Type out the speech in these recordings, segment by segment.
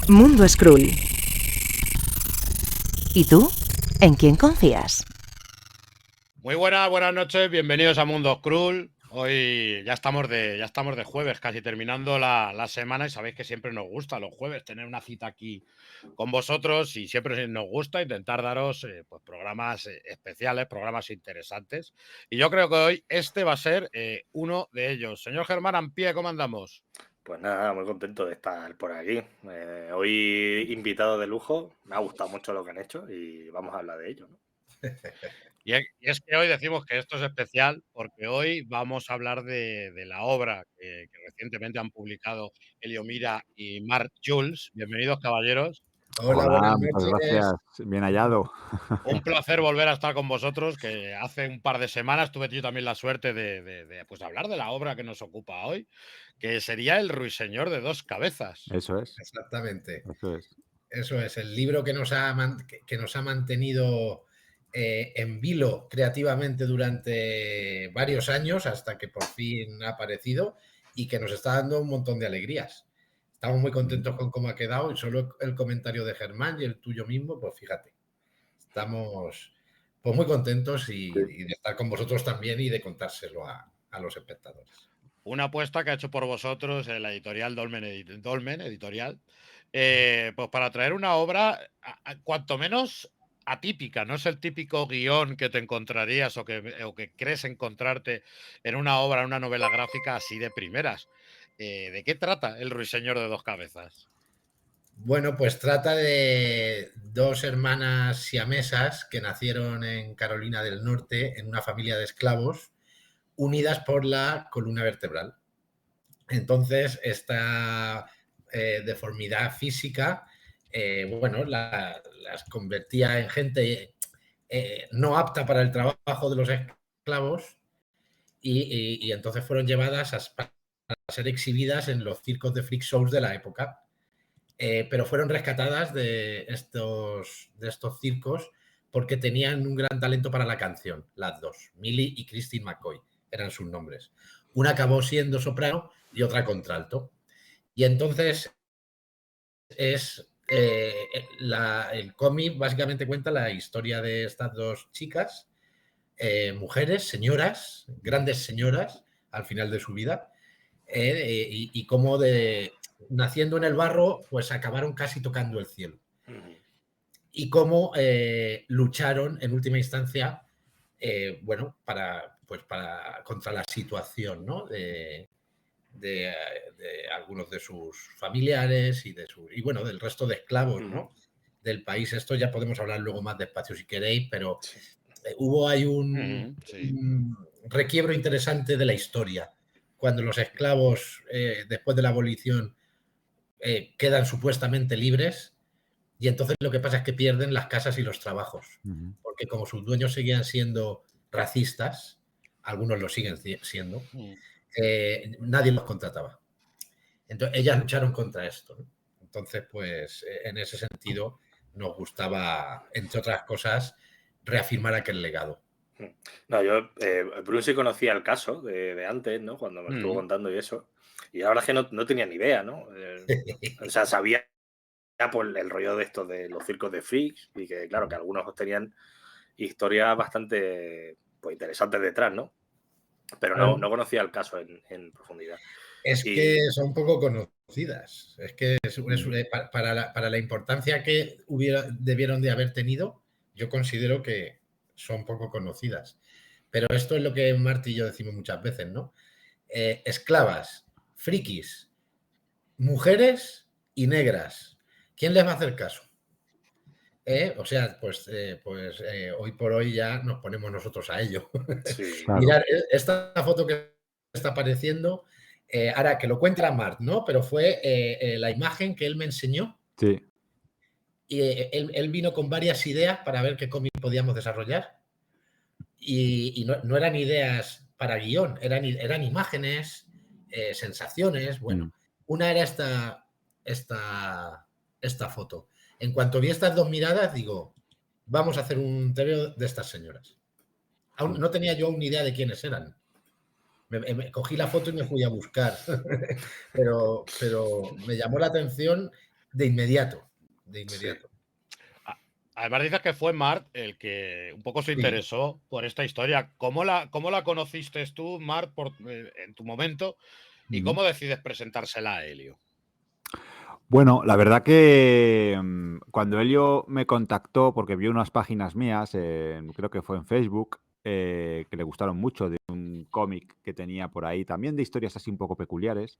Mundo Skrull. ¿Y tú? ¿En quién confías? Muy buenas noches, bienvenidos a Mundo Skrull. Hoy ya estamos de jueves, casi terminando la semana, y sabéis que siempre nos gusta los jueves tener una cita aquí con vosotros, y siempre nos gusta intentar daros pues programas especiales, programas interesantes. Y yo creo que hoy este va a ser uno de ellos. Señor Germán Ampie, ¿cómo andamos? Pues nada, muy contento de estar por aquí. Hoy invitado de lujo, me ha gustado mucho lo que han hecho y vamos a hablar de ello, ¿no? Y es que hoy decimos que esto es especial porque hoy vamos a hablar de la obra que recientemente han publicado Elio Mira y Mark Jules. Bienvenidos, caballeros. Hola, buenas muchas noches. gracias. Bien hallado. Un placer volver a estar con vosotros, que hace un par de semanas tuve yo también la suerte pues, hablar de la obra que nos ocupa hoy, que sería El Ruiseñor de dos cabezas. Eso es. Exactamente. Eso es. Eso es, el libro que nos ha mantenido en vilo creativamente durante varios años hasta que por fin ha aparecido y que nos está dando un montón de alegrías. Estamos muy contentos con cómo ha quedado y solo el comentario de Germán y el tuyo mismo, pues fíjate, estamos pues muy contentos y de estar con vosotros también y de contárselo a los espectadores. Una apuesta que ha hecho por vosotros la editorial Dolmen Editorial, pues para traer una obra cuanto menos atípica. No es el típico guión que te encontrarías o que crees encontrarte en una obra, en una novela gráfica así de primeras. ¿De qué trata El Ruiseñor de dos cabezas? Bueno, pues trata de dos hermanas siamesas que nacieron en Carolina del Norte en una familia de esclavos unidas por la columna vertebral. Entonces, esta deformidad física, las convertía en gente no apta para el trabajo de los esclavos y entonces fueron llevadas para ser exhibidas en los circos de freak shows de la época. Pero fueron rescatadas de estos circos porque tenían un gran talento para la canción, las dos, Millie y Christine McCoy, eran sus nombres. Una acabó siendo soprano y otra contralto. Y entonces el cómic básicamente cuenta la historia de estas dos chicas, mujeres, señoras, grandes señoras al final de su vida, y cómo naciendo en el barro, pues acabaron casi tocando el cielo. Y cómo lucharon en última instancia, contra la situación, ¿no? de algunos de sus familiares y del resto de esclavos, ¿no? Del país. Esto ya podemos hablar luego más despacio si queréis, pero hubo ahí un requiebro interesante de la historia. Cuando los esclavos, después de la abolición, quedan supuestamente libres, y entonces lo que pasa es que pierden las casas y los trabajos, porque como sus dueños seguían siendo racistas, algunos lo siguen siendo, nadie los contrataba. Entonces ellas lucharon contra esto, ¿no? Entonces, pues en ese sentido nos gustaba, entre otras cosas, reafirmar aquel legado. No, yo, Bruce sí conocía el caso de antes, ¿no? Cuando me estuvo contando y eso. Y ahora es que no tenía ni idea, ¿no? O sea, sabía por el rollo de esto de los circos de freaks y que, claro, que algunos tenían historias bastante pues, interesantes detrás, ¿no? Pero no conocía el caso en profundidad. Que son poco conocidas. Es que para la importancia que debieron de haber tenido, yo considero que son poco conocidas. Pero esto es lo que Marty y yo decimos muchas veces, ¿no? Esclavas, frikis, mujeres y negras. ¿Quién les va a hacer caso? O sea, hoy por hoy ya nos ponemos nosotros a ello. Sí. Claro. Mirad, esta foto que está apareciendo, ahora que lo cuenta Mart, ¿no? Pero fue la imagen que él me enseñó. Sí. Y él vino con varias ideas para ver qué cómic podíamos desarrollar. Y no eran ideas para guión, eran imágenes, sensaciones. Bueno, una era esta foto. En cuanto vi estas dos miradas, digo, vamos a hacer un TVO de estas señoras. Aún no tenía yo una idea de quiénes eran. Me cogí la foto y me fui a buscar. pero me llamó la atención de inmediato. Sí. Además dices que fue Mart el que un poco se interesó por esta historia. ¿Cómo la conociste tú, Mart, en tu momento? ¿Y cómo decides presentársela a Helio? Bueno, la verdad que cuando Helio me contactó, porque vio unas páginas mías, creo que fue en Facebook, que le gustaron mucho, de un cómic que tenía por ahí, también de historias así un poco peculiares,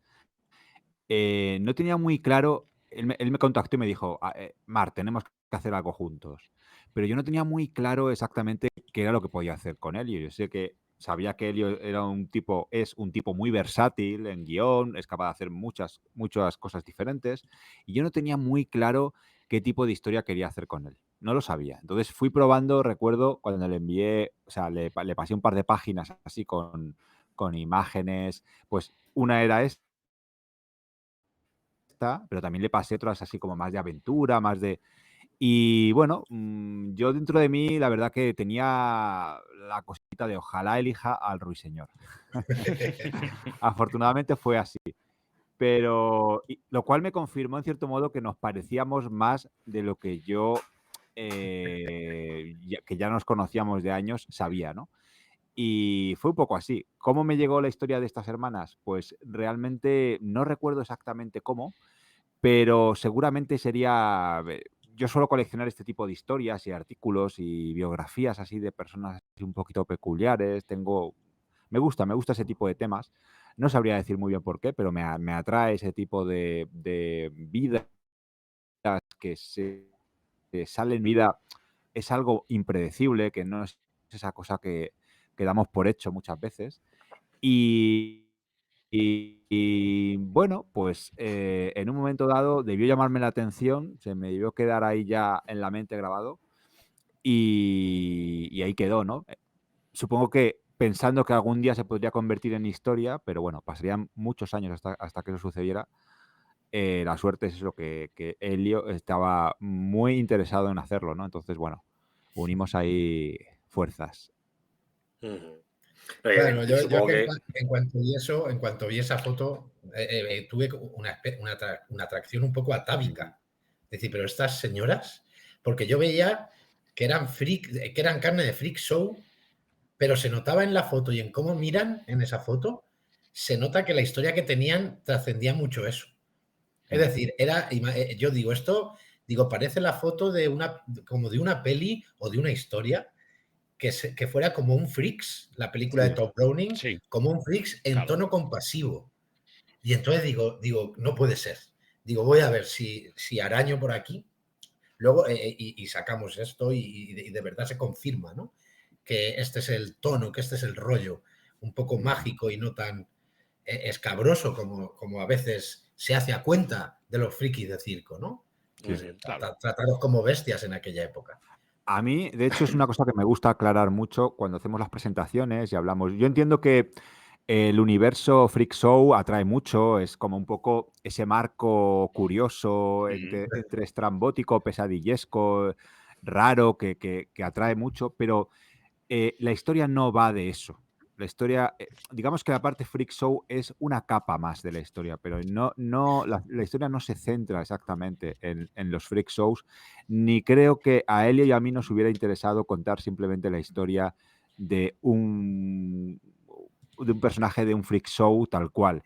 no tenía muy claro, él me contactó y me dijo, Mar, tenemos que hacer algo juntos. Pero yo no tenía muy claro exactamente qué era lo que podía hacer con Helio. Yo sé que sabía que Helio es un tipo muy versátil en guión, es capaz de hacer muchas cosas diferentes, y yo no tenía muy claro qué tipo de historia quería hacer con él. No lo sabía. Entonces fui probando, recuerdo, cuando le envié, o sea, le pasé un par de páginas así con imágenes, pues una era pero también le pasé otras así como más de aventura, más de... Y bueno, yo dentro de mí la verdad que tenía la cosita de ojalá elija al ruiseñor. Afortunadamente fue así. Pero lo cual me confirmó en cierto modo que nos parecíamos más de lo que yo, que ya nos conocíamos de años, sabía, ¿no? Y fue un poco así. ¿Cómo me llegó la historia de estas hermanas? Pues realmente no recuerdo exactamente cómo, pero seguramente sería... Yo suelo coleccionar este tipo de historias y artículos y biografías así de personas así un poquito peculiares. Me gusta ese tipo de temas. No sabría decir muy bien por qué, pero me atrae ese tipo de vidas que se salen vida. Es algo impredecible, que no es esa cosa que damos por hecho muchas veces. Y bueno, pues en un momento dado debió llamarme la atención, se me debió quedar ahí ya en la mente grabado y ahí quedó, ¿no? Supongo que pensando que algún día se podría convertir en historia, pero bueno, pasarían muchos años hasta que eso sucediera. La suerte es eso, que Helio estaba muy interesado en hacerlo, ¿no? Entonces, bueno, unimos ahí fuerzas. Claro, yo supongo que que... en cuanto vi esa foto, tuve una atracción un poco atávica. Es decir, pero estas señoras, porque yo veía que eran carne de freak show, pero se notaba en la foto y en cómo miran en esa foto, se nota que la historia que tenían trascendía mucho eso. Es decir, yo digo, parece la foto como de una peli o de una historia que fuera como un Freaks, la película de Todd Browning, como un Freaks en tono compasivo. Y entonces digo, no puede ser. Digo, voy a ver si araño por aquí. Luego, y sacamos esto y de verdad se confirma, ¿no? Que este es el tono, que este es el rollo, un poco mágico y no tan escabroso como a veces se hace a cuenta de los frikis de circo, ¿no? Tratados como bestias en aquella época. A mí, de hecho, es una cosa que me gusta aclarar mucho cuando hacemos las presentaciones y hablamos. Yo entiendo que el universo Freak Show atrae mucho, es como un poco ese marco curioso, entre estrambótico, pesadillesco, raro, que atrae mucho, pero la historia no va de eso. La historia, digamos que la parte Freak Show es una capa más de la historia, pero la historia no se centra exactamente en los Freak Shows, ni creo que a Helio y a mí nos hubiera interesado contar simplemente la historia de un personaje de un Freak Show tal cual.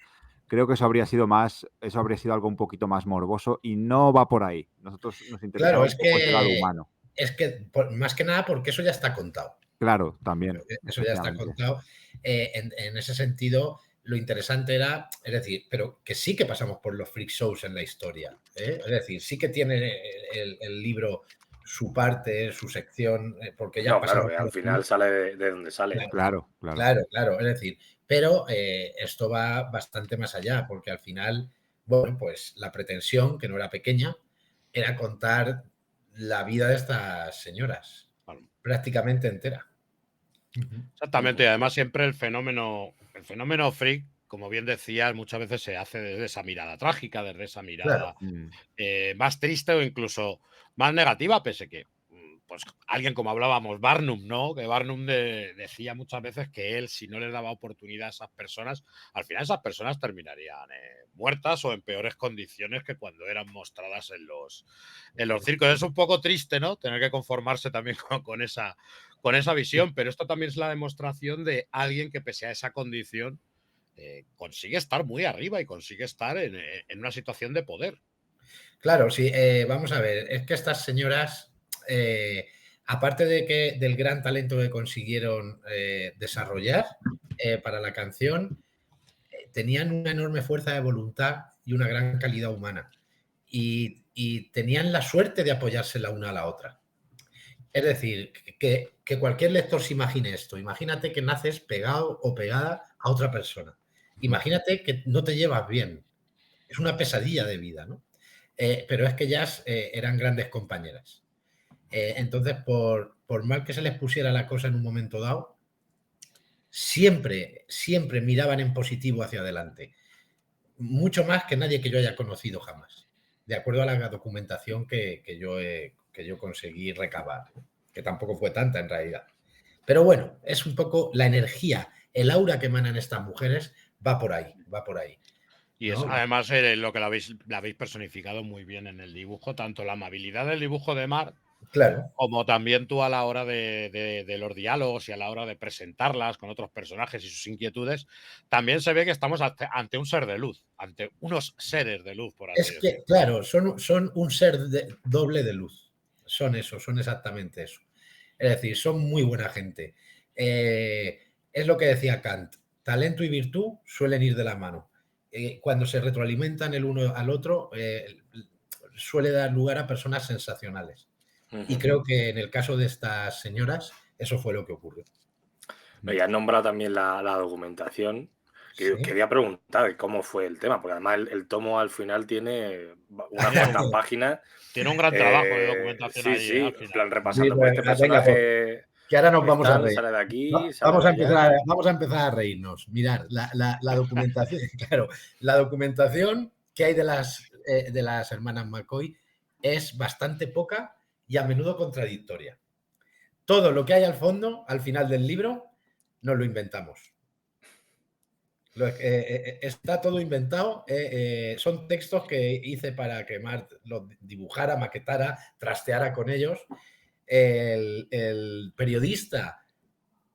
Creo que eso habría sido algo un poquito más morboso y no va por ahí. Nosotros nos interesaba un poco ese lado humano. Es que más que nada porque eso ya está contado. Claro, también. Eso ya está contado. En ese sentido, lo interesante era, es decir, pero que sí que pasamos por los freak shows en la historia. Es decir, sí que tiene el libro su parte, su sección, porque ya claro, que al final sale de donde sale. Claro. Es decir, pero esto va bastante más allá, porque al final, bueno, pues la pretensión, que no era pequeña, era contar la vida de estas señoras, prácticamente entera. Exactamente, y además siempre el fenómeno freak, como bien decías, muchas veces se hace desde esa mirada trágica, desde esa mirada más triste o incluso más negativa, pese que pues alguien como hablábamos, Barnum, ¿no? Que Barnum decía muchas veces que él, si no le daba oportunidad a esas personas, al final esas personas terminarían muertas o en peores condiciones que cuando eran mostradas en los circos. Es un poco triste, ¿no? Tener que conformarse también con esa visión, pero esto también es la demostración de alguien que pese a esa condición consigue estar muy arriba y consigue estar en una situación de poder. Claro, sí, vamos a ver, es que estas señoras, aparte del gran talento que consiguieron desarrollar para la canción, tenían una enorme fuerza de voluntad y una gran calidad humana. Y tenían la suerte de apoyarse la una a la otra. Es decir, que cualquier lector se imagine esto. Imagínate que naces pegado o pegada a otra persona. Imagínate que no te llevas bien. Es una pesadilla de vida, ¿no? Pero es que ellas eran grandes compañeras. Entonces, por mal que se les pusiera la cosa en un momento dado, siempre miraban en positivo hacia adelante. Mucho más que nadie que yo haya conocido jamás. De acuerdo a la documentación que yo conseguí recabar, que tampoco fue tanta en realidad. Pero bueno, es un poco la energía, el aura que emanan estas mujeres va por ahí, va por ahí. Y es además lo que la habéis personificado muy bien en el dibujo, tanto la amabilidad del dibujo de Mar, claro, como también tú a la hora de los diálogos y a la hora de presentarlas con otros personajes y sus inquietudes, también se ve que estamos ante un ser de luz, ante unos seres de luz, por así decirlo. decirlo. Es que, claro, son un ser doble de luz. Son eso, son exactamente eso. Es decir, son muy buena gente. Es lo que decía Kant, talento y virtud suelen ir de la mano. Cuando se retroalimentan el uno al otro, suele dar lugar a personas sensacionales. Y creo que en el caso de estas señoras, eso fue lo que ocurrió. Ya has nombrado también la documentación. Sí. Quería preguntar cómo fue el tema, porque además el tomo al final tiene unas cuantas páginas. Tiene un gran trabajo de documentación sí, ahí, sí, al final. en plan repasando Sí, por este personaje. Venga, que ahora nos vamos a reír. Sale de aquí, Vamos a empezar a reírnos. Mirad, la documentación, claro, la documentación que hay de las hermanas McCoy es bastante poca y a menudo contradictoria. Todo lo que hay al fondo, al final del libro, nos lo inventamos. Está todo inventado. Son textos que hice para que Mart los dibujara, maquetara, trasteara con ellos. El periodista,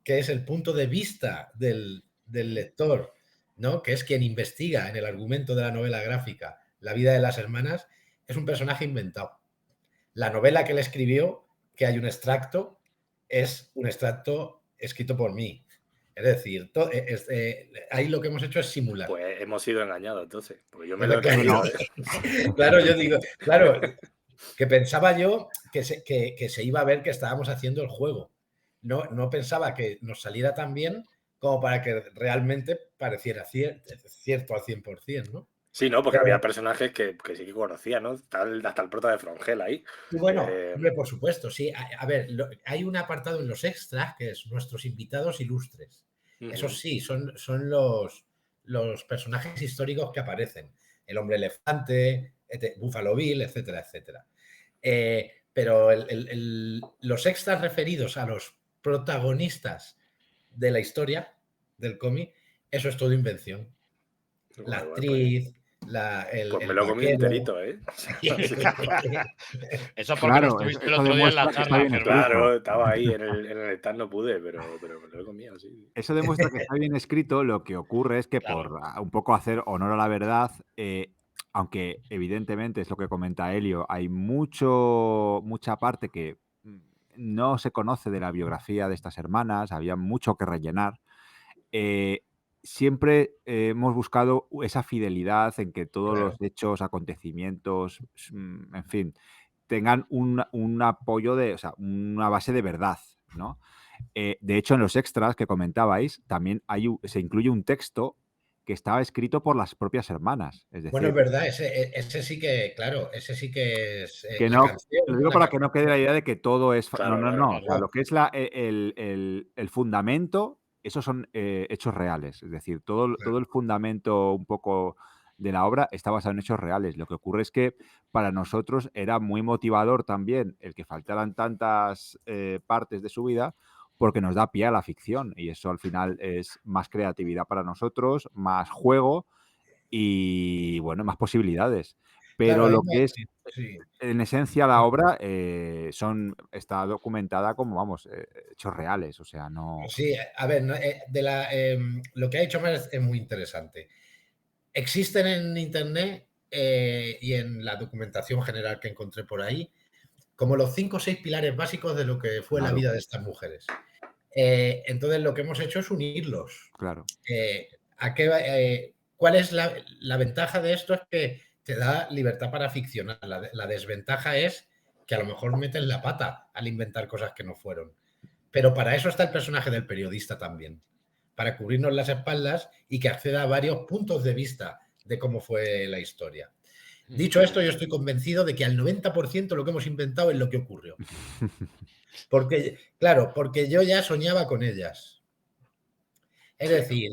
que es el punto de vista del lector, ¿no? Que es quien investiga en el argumento de la novela gráfica la vida de las hermanas, es un personaje inventado. La novela que él escribió, que hay un extracto, es un extracto escrito por mí. Es decir, ahí lo que hemos hecho es simular. Pues hemos sido engañados entonces, porque yo me lo he creído. Claro, yo digo, claro, que pensaba yo que se iba a ver que estábamos haciendo el juego. No pensaba que nos saliera tan bien como para que realmente pareciera cierto al 100%, ¿no? Sí, no, porque había personajes que sí que conocía, ¿no? Hasta el prota de Frongel ahí. Y bueno, por supuesto, sí. A ver, hay un apartado en los extras que es nuestros invitados ilustres. Esos sí, son los personajes históricos que aparecen. El hombre elefante, Buffalo Bill, etcétera, etcétera. Pero los extras referidos a los protagonistas de la historia del cómic, eso es todo invención. La actriz, pues me lo comí enterito, ¿eh? Eso porque no estuviste el otro día en la charla. Claro, estaba ahí en el stand, no pude, pero me lo he comido, sí. Eso demuestra que está bien escrito. Lo que ocurre es que por un poco hacer honor a la verdad, aunque evidentemente es lo que comenta Helio, hay mucha parte que no se conoce de la biografía de estas hermanas, había mucho que rellenar. Siempre hemos buscado esa fidelidad en que todos los hechos, acontecimientos, en fin, tengan un apoyo o sea, una base de verdad, ¿no? De hecho, en los extras que comentabais, también se incluye un texto que estaba escrito por las propias hermanas. Es decir, bueno, es verdad, ese sí que, claro, ese sí que es que la no, canción. lo digo para que no quede la idea de que todo es... Claro, no. O sea, lo que es el fundamento, esos son hechos reales. Es decir, todo el fundamento un poco de la obra está basado en hechos reales. Lo que ocurre es que para nosotros era muy motivador también el que faltaran tantas partes de su vida, porque nos da pie a la ficción y eso al final es más creatividad para nosotros, más juego y, bueno, más posibilidades. Claro, Pero ahí lo que es, sí. en esencia, la obra está documentada como, vamos, hechos reales, o sea, no... Sí, a ver, lo que ha dicho Mer es muy interesante. Existen en Internet y en la documentación general que encontré por ahí, como los 5 o 6 pilares básicos de lo que fue la Claro, vida de estas mujeres. Entonces, lo que hemos hecho es unirlos. claro. ¿Cuál es la ventaja de esto? Es que te da libertad para ficcionar. La desventaja es que a lo mejor metes la pata al inventar cosas que no fueron. Pero para eso está el personaje del periodista también, para cubrirnos las espaldas y que acceda a varios puntos de vista de cómo fue la historia. Dicho esto, yo estoy convencido de que al 90% lo que hemos inventado es lo que ocurrió. Porque, claro, porque yo ya soñaba con ellas. Es decir,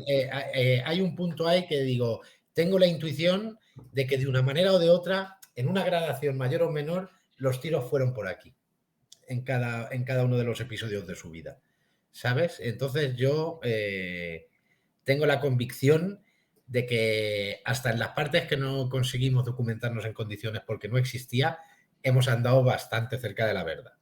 hay un punto ahí que digo, tengo la intuición de que de una manera o de otra, en una gradación mayor o menor, los tiros fueron por aquí, en cada uno de los episodios de su vida. ¿Sabes? Entonces yo tengo la convicción de que hasta en las partes que no conseguimos documentarnos en condiciones porque no existía, hemos andado bastante cerca de la verdad.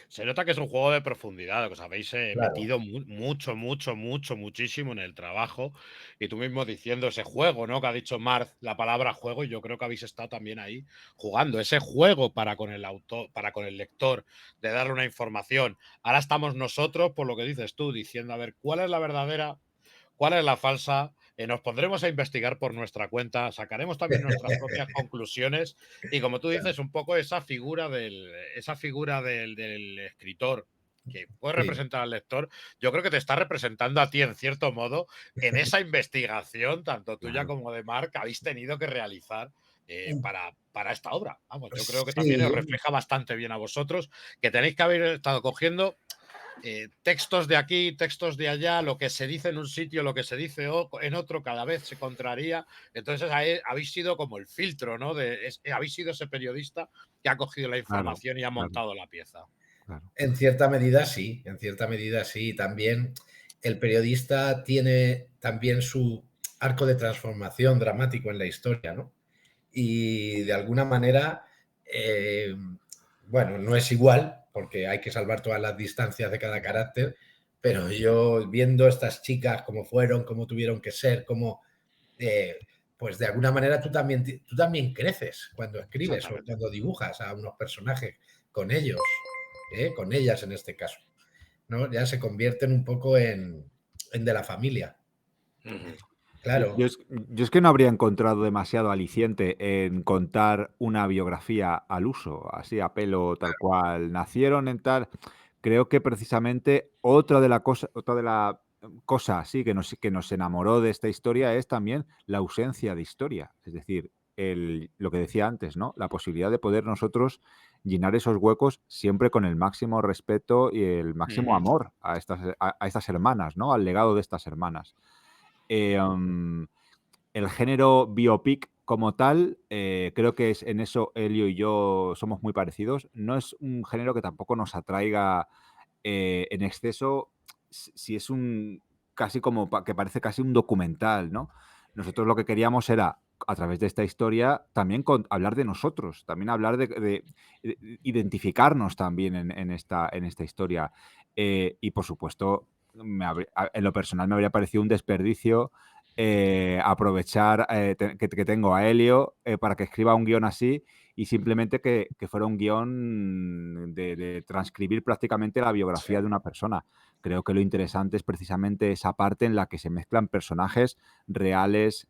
Se nota que es un juego de profundidad, que os habéis Claro. metido muchísimo en el trabajo. Y tú mismo diciendo ese juego, ¿no? Que ha dicho Marc la palabra juego, y yo creo que habéis estado también ahí jugando ese juego para con el autor, para con el lector, de darle una información. Ahora estamos nosotros, por lo que dices tú, diciendo, a ver, ¿cuál es la verdadera? ¿Cuál es la falsa? Nos pondremos a investigar por nuestra cuenta, sacaremos también nuestras propias conclusiones y, como tú dices, un poco esa figura del escritor que puede Sí. representar al lector, yo creo que te está representando a ti en cierto modo en esa investigación, tanto tuya Claro. como de Marc, que habéis tenido que realizar para esta obra. Vamos, yo creo que también os Sí, refleja bastante bien a vosotros, que tenéis que haber estado cogiendo textos de aquí, textos de allá, lo que se dice en un sitio, lo que se dice en otro, cada vez se contraría. Entonces ahí habéis sido como el filtro, ¿no? Habéis sido ese periodista que ha cogido la Claro, información y ha claro, montado la pieza. claro. en cierta medida sí, en cierta medida sí. También el periodista tiene también su arco de transformación dramático en la historia, ¿no? Y de alguna manera, bueno, no es igual, porque hay que salvar todas las distancias de cada carácter, pero yo viendo estas chicas cómo fueron, cómo tuvieron que ser, cómo, pues de alguna manera tú también creces cuando escribes o Exactamente. cuando dibujas a unos personajes con ellos, con ellas en este caso, ¿no? Ya se convierten un poco en de la familia. Claro, Yo es que no habría encontrado demasiado aliciente en contar una biografía al uso, así a pelo tal cual nacieron en tal. Creo que precisamente otra de la cosa así que nos enamoró de esta historia es también la ausencia de historia. Es decir, lo que decía antes, ¿no? La posibilidad de poder nosotros llenar esos huecos siempre con el máximo respeto y el máximo amor a estas hermanas, ¿no? Al legado de estas hermanas. Em, el género biopic como tal, creo que es en eso Elio y yo somos muy parecidos. No es un género que tampoco nos atraiga en exceso, si es un casi como que parece casi un documental, ¿no? Nosotros lo que queríamos era, a través de esta historia, también hablar de nosotros, también hablar de identificarnos también en esta historia. Y por supuesto, en lo personal me habría parecido un desperdicio aprovechar que tengo a Helio para que escriba un guión así y simplemente que fuera un guión de transcribir prácticamente la biografía de una persona. Creo que lo interesante es precisamente esa parte en la que se mezclan personajes reales,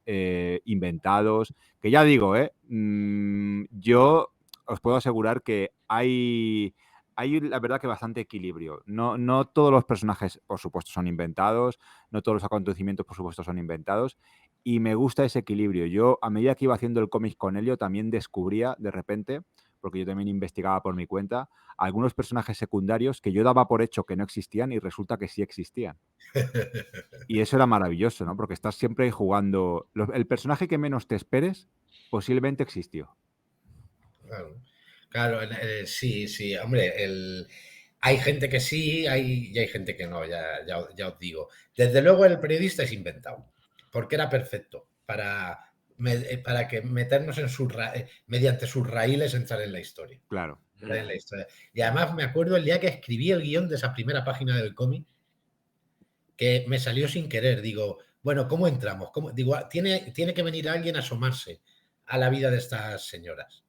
inventados, que ya digo, yo os puedo asegurar que hay la verdad que bastante equilibrio. No todos los personajes, por supuesto, son inventados, no todos los acontecimientos, por supuesto, son inventados, y me gusta ese equilibrio. Yo, a medida que iba haciendo el cómic con Helio, también descubría, de repente, porque yo también investigaba por mi cuenta, algunos personajes secundarios que yo daba por hecho que no existían y resulta que sí existían. Y eso era maravilloso, ¿no? Porque estás siempre ahí jugando. El personaje que menos te esperes posiblemente existió. Claro, sí, hombre, hay gente que sí y hay gente que no, ya os digo. Desde luego el periodista es inventado, porque era perfecto para que meternos mediante sus raíles entrar en la historia. Claro. En la historia. Y además me acuerdo el día que escribí el guión de esa primera página del cómic, que me salió sin querer. Digo, bueno, ¿cómo entramos? Digo, tiene que venir alguien a asomarse a la vida de estas señoras.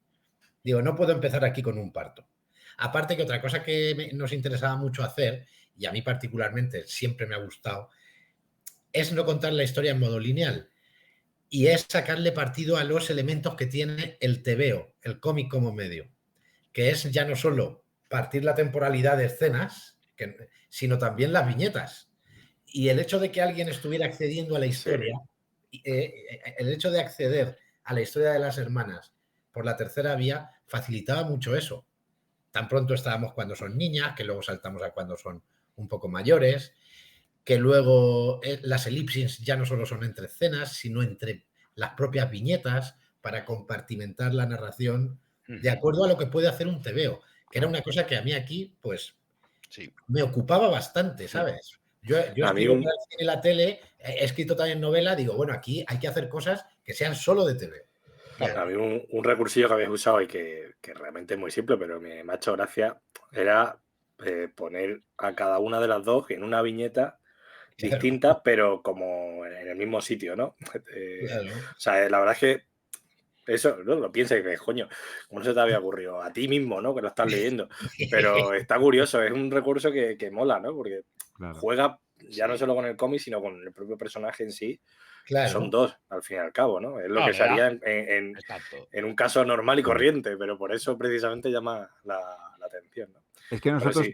Digo, no puedo empezar aquí con un parto. Aparte que otra cosa que nos interesaba mucho hacer, y a mí particularmente siempre me ha gustado, es no contar la historia en modo lineal. Y es sacarle partido a los elementos que tiene el tebeo, el cómic como medio. Que es ya no solo partir la temporalidad de escenas, sino también las viñetas. Y el hecho de que alguien estuviera accediendo a la historia, el hecho de acceder a la historia de las hermanas por la tercera vía facilitaba mucho eso. Tan pronto estábamos cuando son niñas, que luego saltamos a cuando son un poco mayores, que luego las elipsis ya no solo son entre escenas, sino entre las propias viñetas para compartimentar la narración de acuerdo a lo que puede hacer un tebeo, que era una cosa que a mí aquí, pues, me ocupaba bastante, ¿sabes? Yo escribo para el cine y la tele, he escrito también novela, digo, bueno, aquí hay que hacer cosas que sean solo de tebeo. A mí un recursillo que habéis usado y que realmente es muy simple, pero me ha hecho gracia, era poner a cada una de las dos en una viñeta distinta, pero como en el mismo sitio, ¿no? Claro. O sea, la verdad es que eso, ¿no? Lo piensas y que, coño, ¿cómo no se te había ocurrido? A ti mismo, ¿no? Que lo estás leyendo. Pero está curioso, es un recurso que mola, ¿no? Porque juega ya no solo con el cómic, sino con el propio personaje en sí. Claro. Son dos, al fin y al cabo, ¿no? Es lo que se haría en un caso normal y corriente, pero por eso precisamente llama la atención, ¿no? Es que nosotros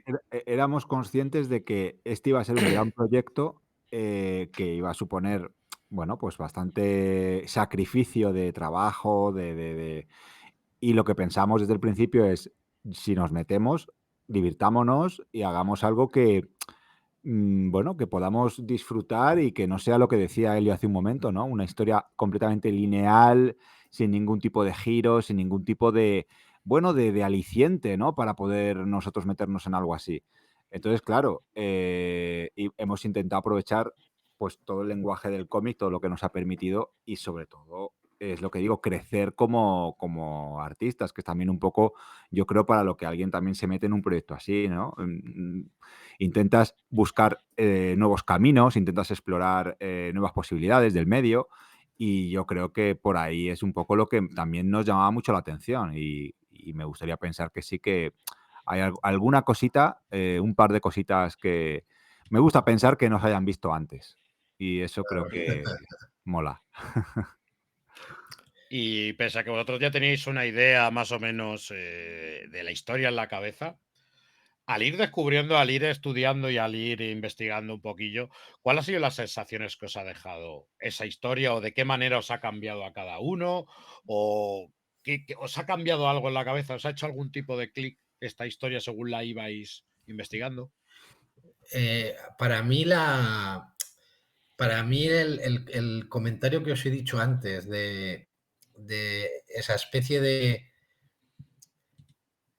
éramos conscientes de que este iba a ser un gran proyecto que iba a suponer, bueno, pues bastante sacrificio de trabajo, y lo que pensamos desde el principio es, si nos metemos, divirtámonos y hagamos algo que, bueno, que podamos disfrutar y que no sea lo que decía Elio hace un momento, ¿no? Una historia completamente lineal, sin ningún tipo de giro, sin ningún tipo de, bueno, de aliciente, ¿no? Para poder nosotros meternos en algo así. Entonces, claro, y hemos intentado aprovechar pues todo el lenguaje del cómic, todo lo que nos ha permitido y sobre todo, es lo que digo, crecer como artistas, que es también un poco, yo creo, para lo que alguien también se mete en un proyecto así, ¿no? Intentas buscar nuevos caminos, intentas explorar nuevas posibilidades del medio y yo creo que por ahí es un poco lo que también nos llamaba mucho la atención y me gustaría pensar que sí que hay alguna cosita, un par de cositas que me gusta pensar que nos hayan visto antes y eso creo que mola. Y pese a que vosotros ya tenéis una idea más o menos de la historia en la cabeza, al ir descubriendo, al ir estudiando y al ir investigando un poquillo, ¿cuál ha sido las sensaciones que os ha dejado esa historia o de qué manera os ha cambiado a cada uno? ¿O os ha cambiado algo en la cabeza? ¿Os ha hecho algún tipo de clic esta historia según la ibais investigando? Para mí el comentario que os he dicho antes de esa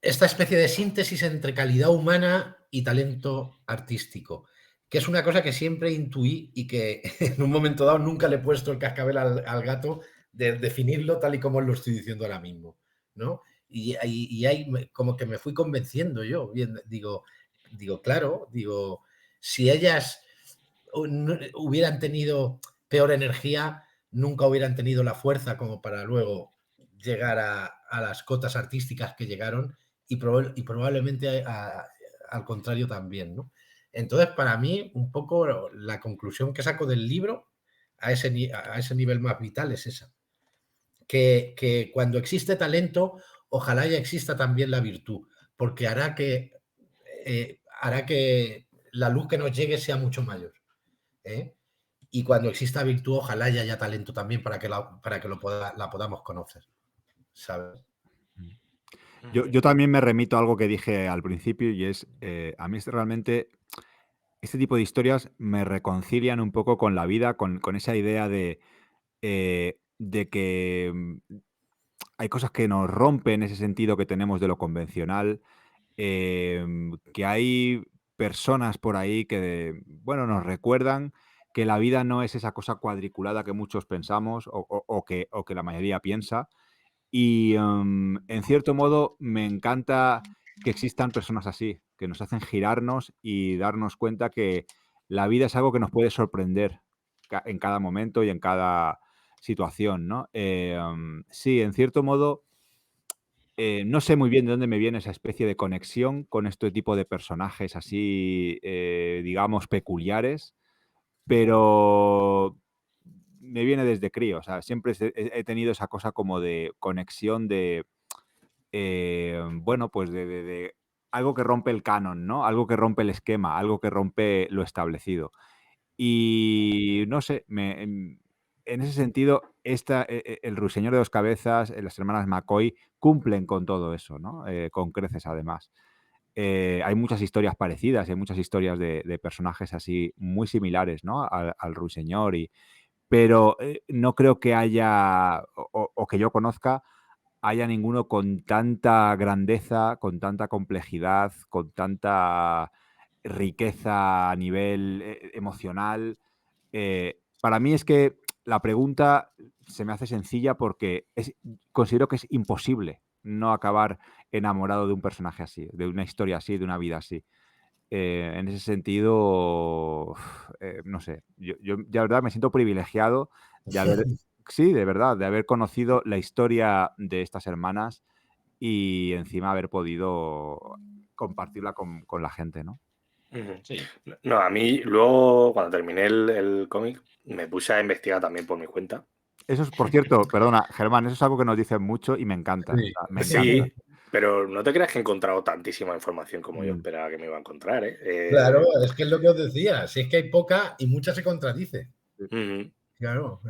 esta especie de síntesis entre calidad humana y talento artístico, que es una cosa que siempre intuí y que en un momento dado nunca le he puesto el cascabel al gato de definirlo tal y como lo estoy diciendo ahora mismo, ¿no? Y ahí como que me fui convenciendo yo, digo, claro, si ellas hubieran tenido peor energía, nunca hubieran tenido la fuerza como para luego llegar a las cotas artísticas que llegaron y probablemente al contrario también, ¿no? Entonces, para mí, un poco la conclusión que saco del libro a ese nivel más vital es esa. Que cuando existe talento, ojalá ya exista también la virtud, porque hará que la luz que nos llegue sea mucho mayor. Y cuando exista virtud, ojalá haya talento también para que la podamos conocer, ¿sabes? Yo también me remito a algo que dije al principio y es, a mí realmente este tipo de historias me reconcilian un poco con la vida, con esa idea de que hay cosas que nos rompen ese sentido que tenemos de lo convencional, que hay personas por ahí que, bueno, nos recuerdan que la vida no es esa cosa cuadriculada que muchos pensamos o que la mayoría piensa. Y, en cierto modo, me encanta que existan personas así, que nos hacen girarnos y darnos cuenta que la vida es algo que nos puede sorprender en cada momento y en cada situación, ¿no? Sí, en cierto modo, no sé muy bien de dónde me viene esa especie de conexión con este tipo de personajes así, digamos, peculiares, pero me viene desde crío. O sea, siempre he tenido esa cosa como de conexión de bueno, pues de algo que rompe el canon, ¿no? Algo que rompe el esquema, algo que rompe lo establecido. Y no sé, en ese sentido, El Ruiseñor de 2 cabezas, las hermanas McCoy cumplen con todo eso, ¿no? Con creces, además. Hay muchas historias parecidas, hay muchas historias de personajes así muy similares, ¿no? Al Ruiseñor pero, no creo que haya o que yo conozca haya ninguno con tanta grandeza, con tanta complejidad, con tanta riqueza a nivel emocional. Para mí es que la pregunta se me hace sencilla porque considero que es imposible no acabar enamorado de un personaje así, de una historia así, de una vida así. En ese sentido, no sé, yo de verdad me siento privilegiado de haber, sí, de verdad, de haber conocido la historia de estas hermanas y encima haber podido compartirla con la gente, ¿no? Sí. No, a mí luego, cuando terminé el cómic, me puse a investigar también por mi cuenta. Eso es, por cierto, perdona, Germán, eso es algo que nos dicen mucho y me encanta, o Sí. sea, me encanta. Sí, pero no te creas que he encontrado tantísima información como yo Mm, esperaba que me iba a encontrar, ¿eh? Claro, es que es lo que os decía, si es que hay poca y mucha se contradice. Ujú, Claro,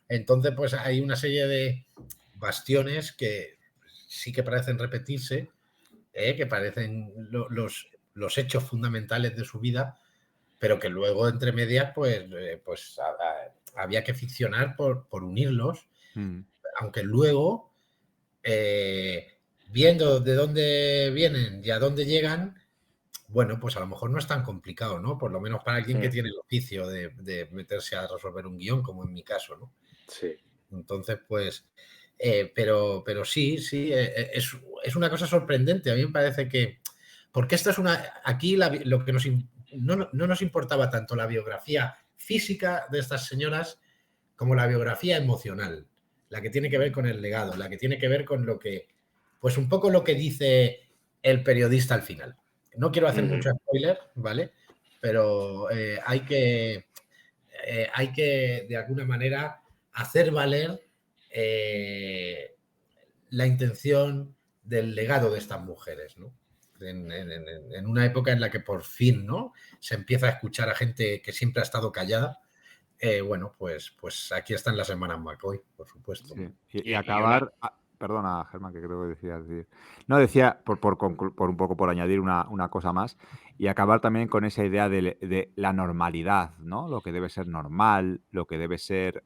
entonces pues hay una serie de bastiones que sí que parecen repetirse, que parecen los hechos fundamentales de su vida, pero que luego entre medias pues había que ficcionar por unirlos, mm, aunque luego, viendo de dónde vienen y a dónde llegan, bueno, pues a lo mejor no es tan complicado, ¿no? Por lo menos para alguien que mm, tiene el oficio de meterse a resolver un guión, como en mi caso, ¿no? sí. Entonces, pues, pero sí, sí, es una cosa sorprendente. A mí me parece que, porque esta es una, aquí lo que no nos importaba tanto la biografía física de estas señoras como la biografía emocional, la que tiene que ver con el legado, la que tiene que ver con lo que, pues un poco lo que dice el periodista al final. No quiero hacer Ujú, mucho spoiler, ¿vale? Pero hay que, de alguna manera, hacer valer eh, la intención del legado de estas mujeres, ¿no? En una época en la que por fin, ¿no? Se empieza a escuchar a gente que siempre ha estado callada. Bueno, pues aquí están las hermanas McCoy, por supuesto, sí. ¿no? Y Y una. acabar, perdona, Germán, que creo que decías decir. No, decía, por un poco por añadir una cosa más, y acabar también con esa idea de la normalidad, ¿no? Lo que debe ser normal, lo que debe ser,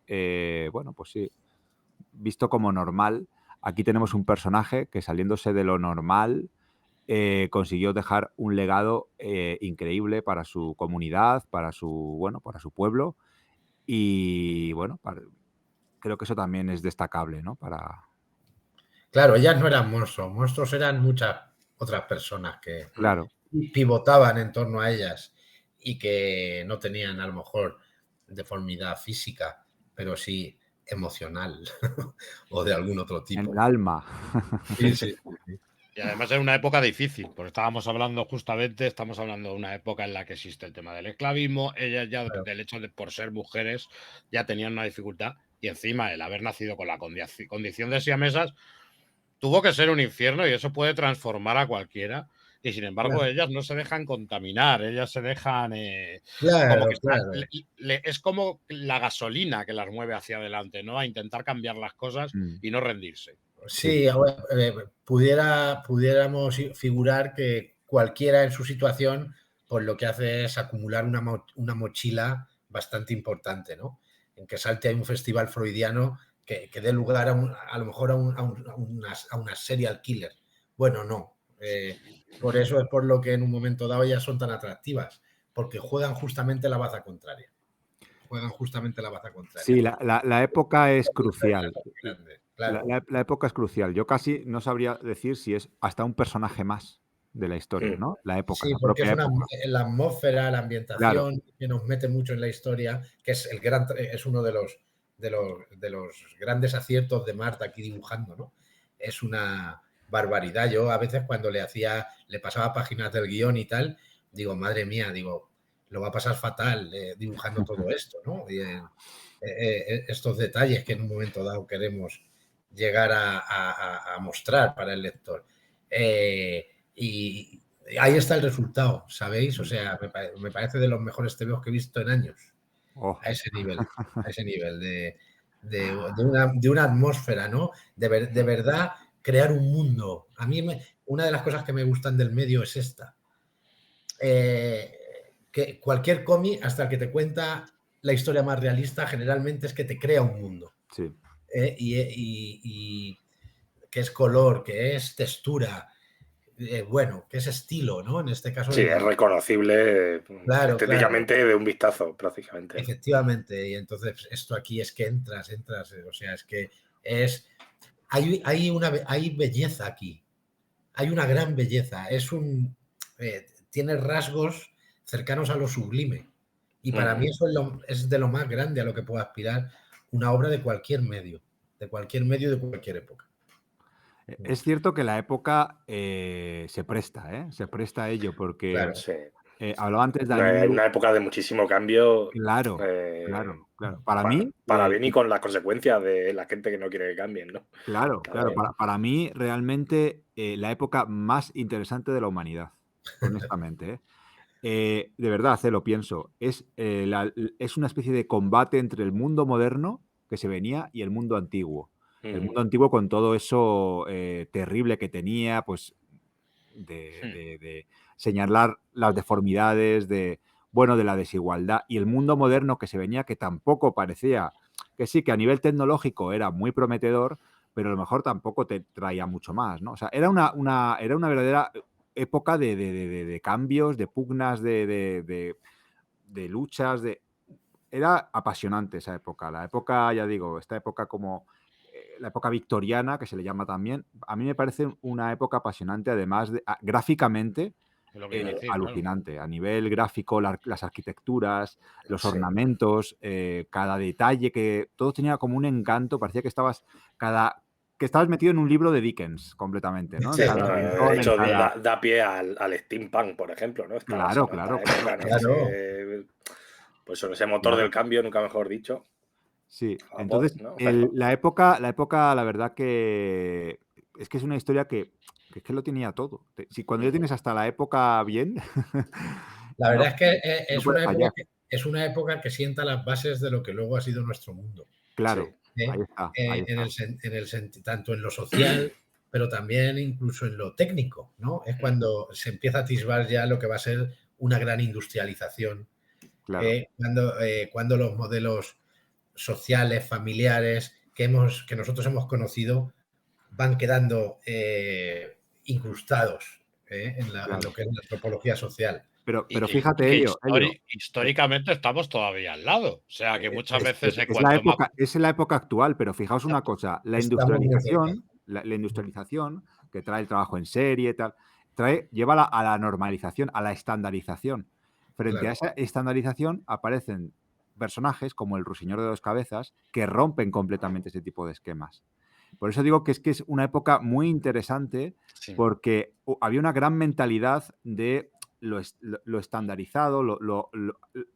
bueno, pues sí, visto como normal. Aquí tenemos un personaje que, saliéndose de lo normal, consiguió dejar un legado increíble para su comunidad, bueno, para su pueblo. Y bueno, creo que eso también es destacable, ¿no? Claro, ellas no eran monstruos eran muchas otras personas que Claro. pivotaban en torno a ellas y que no tenían a lo mejor deformidad física, pero sí emocional o de algún otro En el tipo. alma. Sí, sí, sí. Y además era una época difícil, porque estamos hablando de una época en la que existe el tema del esclavismo, ellas ya Claro. del hecho de por ser mujeres ya tenían una dificultad y encima el haber nacido con la condición de siamesas tuvo que ser un infierno y eso puede transformar a cualquiera y sin embargo Claro, ellas no se dejan contaminar, ellas se dejan como que claro, están, claro. es como la gasolina que las mueve hacia adelante, ¿no? A intentar cambiar las cosas Mm. y no rendirse. Sí, pudiéramos figurar que cualquiera en su situación, pues lo que hace es acumular una mochila bastante importante, ¿no? En que salte a un festival freudiano que dé lugar a lo mejor a una serial killer. Bueno, no. Por eso es por lo que en un momento dado ya son tan atractivas, porque juegan justamente la baza contraria. Sí, la época es crucial. Claro. La época es crucial. Yo casi no sabría decir si es hasta un personaje más de la historia, ¿no? La época, Sí, la porque propia es época. la atmósfera, la Claro. ambientación que nos mete mucho en la historia, que es uno de los grandes aciertos de Marta aquí dibujando, ¿no? Es una barbaridad. Yo a veces cuando le pasaba páginas del guión y tal, digo, madre mía, lo va a pasar fatal dibujando todo esto, ¿no? Y, estos detalles que en un momento dado queremos llegar a mostrar para el lector. Y ahí está el resultado, ¿sabéis? O sea, me parece de los mejores TVOs que he visto en años. Oh. A ese nivel de una atmósfera, ¿no? De verdad crear un mundo. A mí una de las cosas que me gustan del medio es esta. Que cualquier cómic, hasta el que te cuenta la historia más realista, generalmente es que te crea un mundo. Sí. Y que es color, que es textura, bueno, que es estilo, ¿no? En este caso. Sí, es reconocible estéticamente claro. de un vistazo, prácticamente. Efectivamente, y entonces esto aquí es que entras, o sea, es que hay belleza aquí, hay una gran belleza, tiene rasgos cercanos a lo sublime, y para mí eso es de lo más grande a lo que puede aspirar una obra de cualquier medio, de cualquier época. Es cierto que la época se presta a ello, porque Claro. Sí. hablaba antes Daniel. Una época de muchísimo cambio. Claro. Para bien y con las consecuencias de la gente que no quiere que cambien, ¿no? Claro. Para mí, realmente, la época más interesante de la humanidad, honestamente. De verdad, lo pienso. Es una especie de combate entre el mundo moderno que se venía y el mundo antiguo. El mundo antiguo con todo eso terrible que tenía, pues de señalar las deformidades, de la desigualdad, y el mundo moderno que se venía, que tampoco parecía, que sí, que a nivel tecnológico era muy prometedor, pero a lo mejor tampoco te traía mucho más, ¿no? O sea, era una verdadera época de cambios, de pugnas, de luchas, era apasionante esa época. La época, ya digo, esta época como la época victoriana, que se le llama también, a mí me parece una época apasionante, además de gráficamente alucinante. Claro. A nivel gráfico, las arquitecturas, los ornamentos, cada detalle, que todo tenía como un encanto, parecía que estabas metido en un libro de Dickens completamente, ¿no? Sí, de hecho, da pie al steampunk, por ejemplo, ¿no? Claro. Época, ¿no? Claro. Pues ese motor del cambio, nunca mejor dicho. Sí, Vapor, entonces, ¿no? la época, la verdad que es una historia que es que lo tenía todo. Si cuando ya tienes hasta la época bien, la verdad es que es una época que sienta las bases de lo que luego ha sido nuestro mundo. Claro, ahí está. Tanto en lo social, pero también incluso en lo técnico, ¿no? Es cuando se empieza a atisbar ya lo que va a ser una gran industrialización. Claro. Cuando los modelos sociales, familiares que nosotros hemos conocido van quedando incrustados en lo que es la antropología social. Pero fíjate, Elio. Históricamente estamos todavía al lado. O sea, que muchas veces es la época actual, pero fijaos una cosa, la industrialización que trae el trabajo en serie, tal, lleva a la normalización, a la estandarización. Frente a esa estandarización aparecen personajes como el Ruiseñor de dos cabezas que rompen completamente ese tipo de esquemas. Por eso digo que es una época muy interesante, porque había una gran mentalidad de lo estandarizado,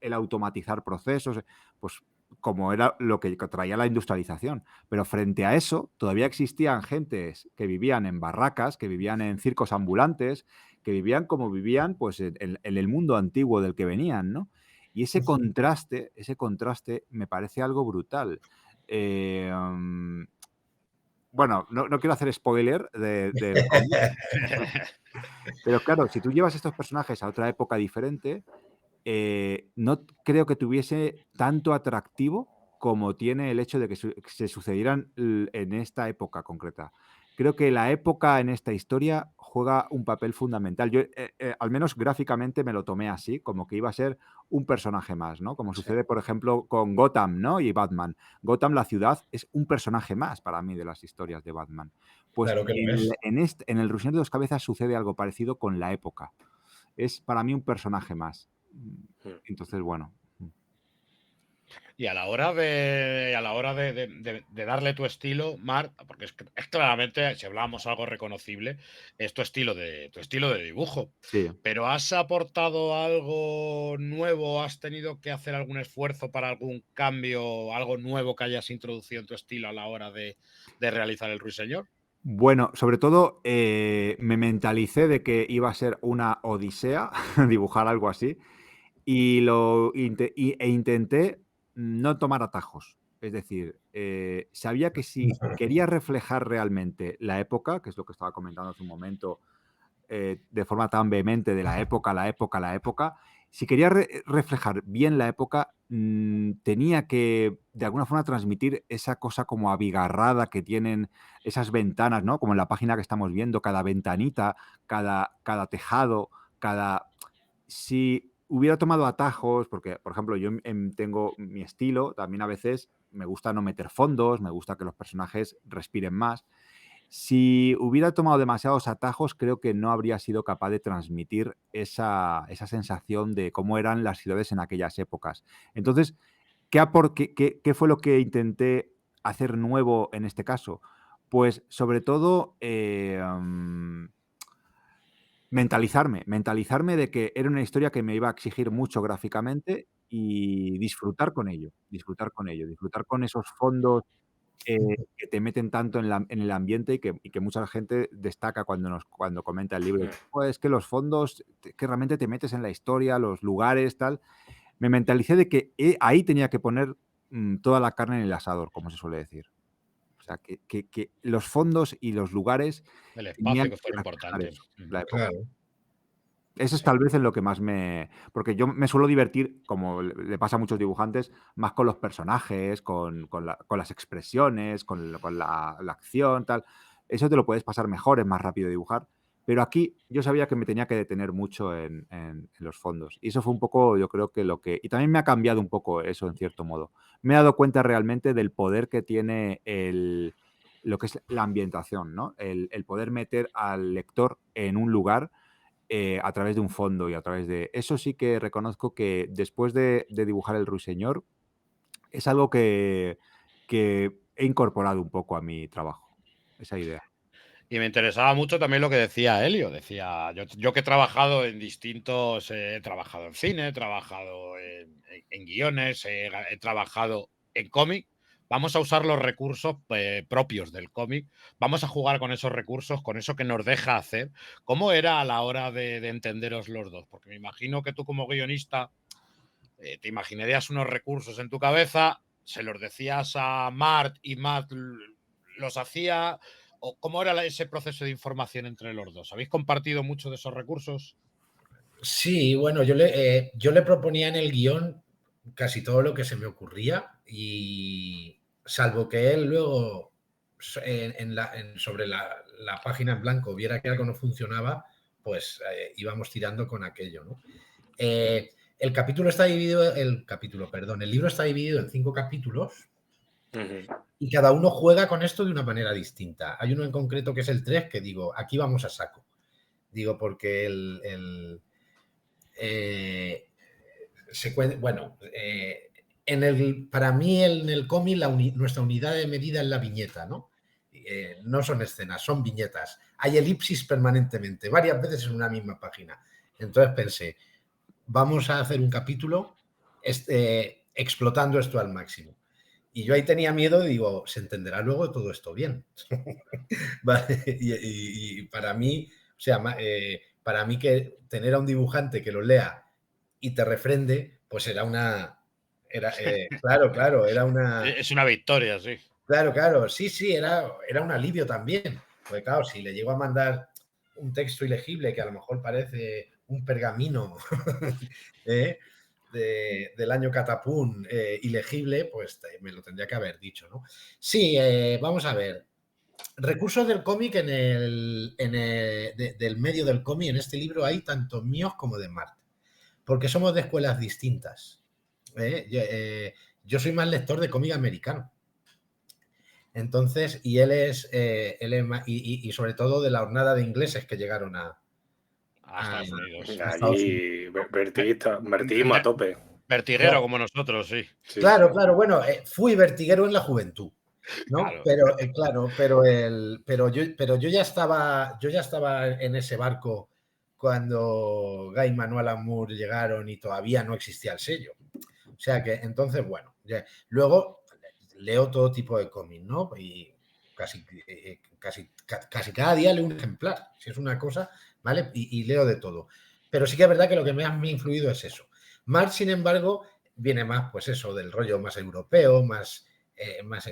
el automatizar procesos, pues como era lo que traía la industrialización. Pero frente a eso, todavía existían gentes que vivían en barracas, que vivían en circos ambulantes, que vivían como vivían pues, en el mundo antiguo del que venían, ¿no? Y ese contraste me parece algo brutal. bueno, no quiero hacer spoiler del cómic, pero claro, si tú llevas estos personajes a otra época diferente, no creo que tuviese tanto atractivo como tiene el hecho de que se sucedieran en esta época concreta. Creo que la época en esta historia juega un papel fundamental. Yo, al menos gráficamente, me lo tomé así, como que iba a ser un personaje más, ¿no? Como sucede, por ejemplo, con Gotham, ¿no? Y Batman. Gotham, la ciudad, es un personaje más para mí de las historias de Batman. Pues Claro que lo es. en El Ruiseñor de dos Cabezas sucede algo parecido con la época. Es para mí un personaje más. Entonces, bueno. Y a la hora de darle tu estilo, Marc, porque es claramente, si hablábamos algo reconocible, es tu estilo de dibujo. Sí. Pero ¿has aportado algo nuevo? ¿Has tenido que hacer algún esfuerzo para algún cambio, algo nuevo que hayas introducido en tu estilo a la hora de realizar el Ruiseñor? Bueno, sobre todo me mentalicé de que iba a ser una odisea dibujar algo así y intenté no tomar atajos. Es decir, sabía que si quería reflejar realmente la época, que es lo que estaba comentando hace un momento, de forma tan vehemente de la época, si quería reflejar bien la época, tenía que, de alguna forma, transmitir esa cosa como abigarrada que tienen esas ventanas, ¿no? Como en la página que estamos viendo, cada ventanita, cada tejado, Si hubiera tomado atajos, porque, por ejemplo, yo tengo mi estilo, también a veces me gusta no meter fondos, me gusta que los personajes respiren más. Si hubiera tomado demasiados atajos, creo que no habría sido capaz de transmitir esa sensación de cómo eran las ciudades en aquellas épocas. Entonces, ¿qué fue lo que intenté hacer nuevo en este caso? Pues, sobre todo, mentalizarme de que era una historia que me iba a exigir mucho gráficamente y disfrutar con esos fondos que te meten tanto en el ambiente y que mucha gente destaca cuando comenta el libro. "Pues es que los fondos, que realmente te metes en la historia, los lugares, tal". Me mentalicé de que ahí tenía que poner toda la carne en el asador, como se suele decir. O sea, que los fondos y los lugares El tenían espacio que que fuera reflejar importante. eso, la época. Claro. Eso es tal vez en lo que más porque yo me suelo divertir, como le pasa a muchos dibujantes, más con los personajes, con las expresiones, con la acción, tal. Eso te lo puedes pasar mejor, es más rápido dibujar. Pero aquí yo sabía que me tenía que detener mucho en los fondos. Y eso fue un poco, yo creo que y también me ha cambiado un poco eso, en cierto modo. Me he dado cuenta realmente del poder que tiene lo que es la ambientación, ¿no? El poder meter al lector en un lugar a través de un fondo y a través de... Eso sí que reconozco que después de dibujar el Ruiseñor es algo que he incorporado un poco a mi trabajo, esa idea. Y me interesaba mucho también lo que decía Helio. Decía, yo que he trabajado en distintos, he trabajado en cine, he trabajado en guiones, he trabajado en cómic. Vamos a usar los recursos propios del cómic. Vamos a jugar con esos recursos, con eso que nos deja hacer. ¿Cómo era a la hora de entenderos los dos? Porque me imagino que tú como guionista te imaginarías unos recursos en tu cabeza, se los decías a Mart y Mart los hacía. ¿O cómo era ese proceso de información entre los dos? ¿Habéis compartido mucho de esos recursos? Sí, bueno, yo le proponía en el guión casi todo lo que se me ocurría y salvo que él luego sobre la página en blanco viera que algo no funcionaba, pues íbamos tirando con aquello, ¿no? El capítulo está dividido, el libro está dividido en 5 capítulos y cada uno juega con esto de una manera distinta. Hay uno en concreto que es el 3 que digo, aquí vamos a saco. Digo, porque para mí en el cómic nuestra unidad de medida es la viñeta, ¿no? No son escenas, son viñetas. Hay elipsis permanentemente, varias veces en una misma página. Entonces pensé, vamos a hacer un capítulo explotando esto al máximo. Y yo ahí tenía miedo, digo, se entenderá luego todo esto bien. ¿Vale? Y para mí, o sea, para mí que tener a un dibujante que lo lea y te refrende, pues era una... claro, era una... Es una victoria, sí. Claro, sí, era un alivio también. Porque claro, si le llego a mandar un texto ilegible que a lo mejor parece un pergamino del año Catapún ilegible, pues me lo tendría que haber dicho, ¿no? Sí, vamos a ver. Recursos del cómic del medio del cómic, en este libro hay tanto míos como de Mart, porque somos de escuelas distintas. Yo soy más lector de cómic americano. Entonces, y él es y sobre todo de la hornada de ingleses que llegaron a Estados Unidos. Allí, vertiguismo a tope. Vertiguero claro. como nosotros, sí. Claro, bueno, fui vertiguero en la juventud, ¿no? Claro. Pero yo ya estaba en ese barco cuando Gaiman o Alan Moore llegaron y todavía no existía el sello. O sea que entonces, bueno, luego leo todo tipo de cómics, ¿no? Y casi cada día leo un ejemplar, si es una cosa, ¿vale? Y leo de todo. Pero sí que es verdad que lo que más me ha influido es eso. Marx, sin embargo, viene más, pues eso, del rollo más europeo, más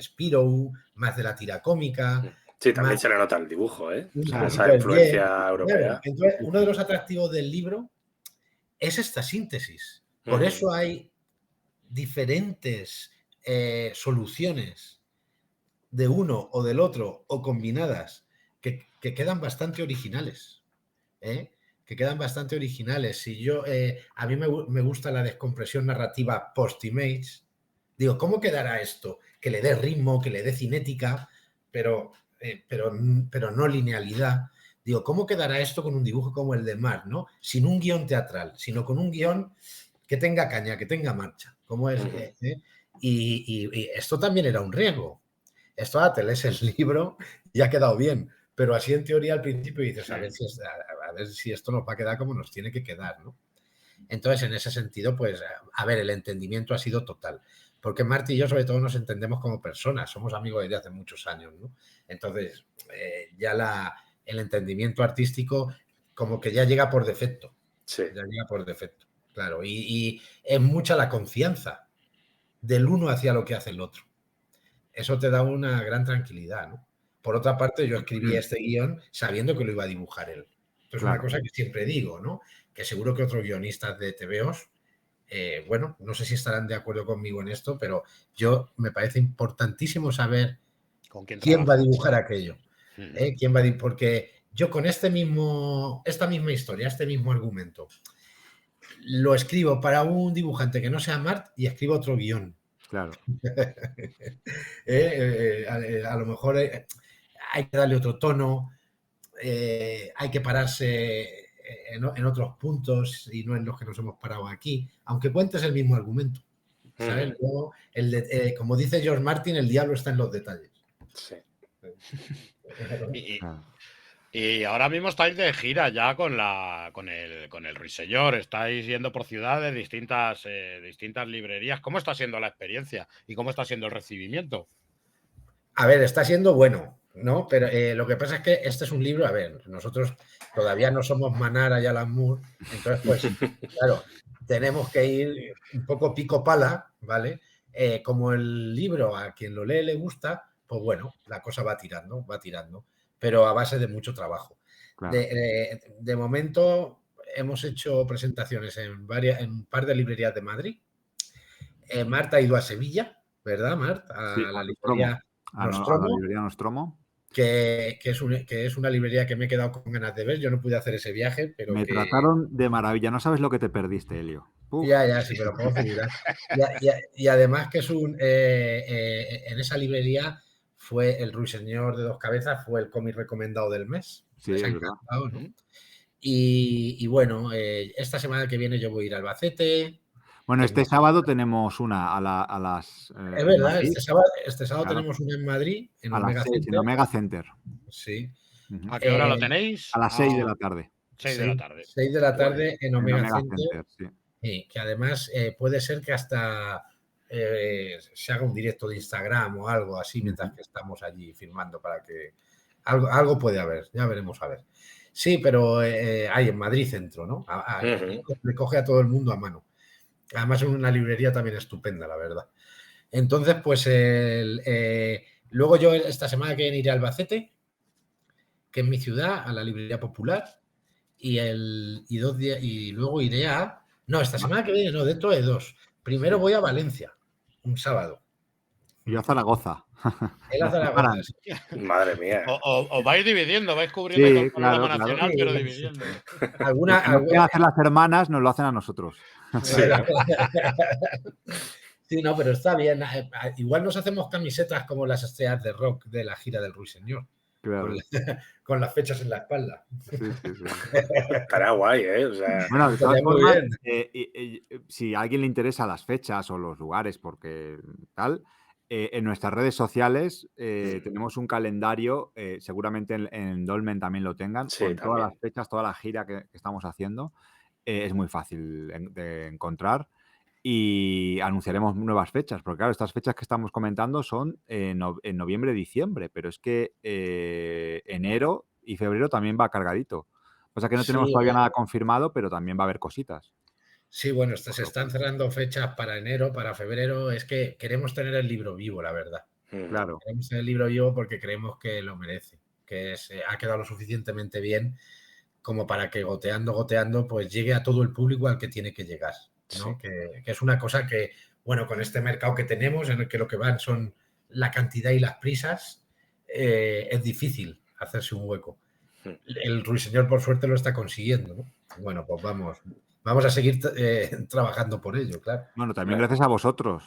Spirou, más de la tira cómica. Sí, también se le nota el dibujo, ¿eh? Esa influencia europea. Claro. Entonces, uno de los atractivos del libro es esta síntesis. Por eso hay diferentes soluciones de uno o del otro o combinadas que quedan bastante originales. Que quedan bastante originales. Si yo, a mí me gusta la descompresión narrativa post-image. Digo, ¿cómo quedará esto? Que le dé ritmo, que le dé cinética, pero no linealidad. Digo, ¿cómo quedará esto con un dibujo como el de Mark, ¿no? Sin un guión teatral, sino con un guión que tenga caña, que tenga marcha. ¿Cómo es? Y esto también era un riesgo. Esto te lees el libro y ha quedado bien, pero así en teoría al principio dices, a ver si esto nos va a quedar como nos tiene que quedar, ¿no? Entonces, en ese sentido, pues, a ver, el entendimiento ha sido total. Porque Marty y yo, sobre todo, nos entendemos como personas, somos amigos desde hace muchos años, ¿no? Entonces, ya el entendimiento artístico como que ya llega por defecto. Sí. Ya llega por defecto, claro. Y es mucha la confianza del uno hacia lo que hace el otro. Eso te da una gran tranquilidad, ¿no? Por otra parte, yo escribí este guión sabiendo que lo iba a dibujar él. Esto es una cosa que siempre digo, ¿no? Que seguro que otros guionistas de TVOs, bueno, no sé si estarán de acuerdo conmigo en esto, pero me parece importantísimo saber quién va a dibujar aquello. Porque yo con esta misma historia, este mismo argumento, lo escribo para un dibujante que no sea Mart y escribo otro guión. Claro. A lo mejor hay que darle otro tono, hay que pararse en otros puntos y no en los que nos hemos parado aquí, aunque cuentes el mismo argumento. ¿Sabes? Luego, como dice George Martin, el diablo está en los detalles. Sí. Y ahora mismo estáis de gira ya con el Ruiseñor, estáis yendo por ciudades, distintas librerías. ¿Cómo está siendo la experiencia y cómo está siendo el recibimiento? A ver, está siendo bueno, ¿no? Pero lo que pasa es que este es un libro, a ver, nosotros todavía no somos Manara y Alan Moore, entonces, pues, claro, tenemos que ir un poco pico pala, ¿vale? Como el libro a quien lo lee le gusta, pues bueno, la cosa va tirando, pero a base de mucho trabajo. Claro. De momento hemos hecho presentaciones en un par de librerías de Madrid. Marta ha ido a Sevilla, ¿verdad, Marta? Sí, la librería Nostromo, a la librería Nostromo. Que es una librería que me he quedado con ganas de ver. Yo no pude hacer ese viaje, pero me trataron de maravilla. No sabes lo que te perdiste, Elio. Ya, sí, pero puedo figurar. y además que es en esa librería fue el Ruiseñor de Dos Cabezas, fue el cómic recomendado del mes. Sí, es verdad. ¿No? Y bueno, esta semana que viene yo voy a ir a Albacete. Bueno, este sábado tenemos una a las... es verdad, este sábado tenemos una en Madrid, en Omega Center. En Omega Center. Sí. ¿A qué hora lo tenéis? A las 6 de la tarde. 6 de la tarde. 6 de la tarde en Omega Center. Sí, que además puede ser que hasta se haga un directo de Instagram o algo así mientras que estamos allí filmando para que... Algo puede haber, ya veremos a ver. Sí, pero hay en Madrid Centro, ¿no? Le coge a todo el mundo a mano. Además es una librería también estupenda, la verdad. Entonces, pues Luego yo esta semana que viene iré a Albacete, que es mi ciudad, a la librería popular, y 2 días, y luego iré a... No, esta semana que viene, no, dentro de 2. Primero voy a Valencia, un sábado. Y yo a Zaragoza. Él a Zaragoza. Madre mía. O vais dividiendo, vais cubriendo Sí, todo el panorama claro. nacional, Sí. pero dividiendo. Alguna, Lo que no quieren hacer las hermanas, nos lo hacen a nosotros. Sí, ¿no? Sí, no, pero está bien. Igual nos hacemos camisetas como las estrellas de rock de la gira del Ruiseñor, Claro. con las fechas en la espalda. Sí, sí, sí. Estará guay, ¿eh? O sea, Bueno, de todas Estaría muy formas, bien. si a alguien le interesa las fechas o los lugares, porque tal, en nuestras redes sociales tenemos un calendario, seguramente en Dolmen también lo tengan, Sí, con todas también. las fechas, toda la gira que estamos haciendo. Es muy fácil de encontrar y anunciaremos nuevas fechas, porque claro, estas fechas que estamos comentando son en noviembre, diciembre, pero es que enero y febrero también va cargadito. O sea que no tenemos Sí, todavía nada confirmado, pero también va a haber cositas. sí, bueno, se están cerrando fechas para enero, para febrero. Es que queremos tener el libro vivo, la verdad. Claro. Queremos tener el libro vivo porque creemos que lo merece, que ha quedado lo suficientemente bien como para que goteando, pues llegue a todo el público al que tiene que llegar, ¿no? Sí. Que es una cosa que, bueno, con este mercado que tenemos, en el que lo que van son la cantidad y las prisas, es difícil hacerse un hueco. El Ruiseñor, por suerte, lo está consiguiendo, ¿no? Bueno, pues vamos a seguir trabajando por ello, claro. Bueno, también gracias a vosotros.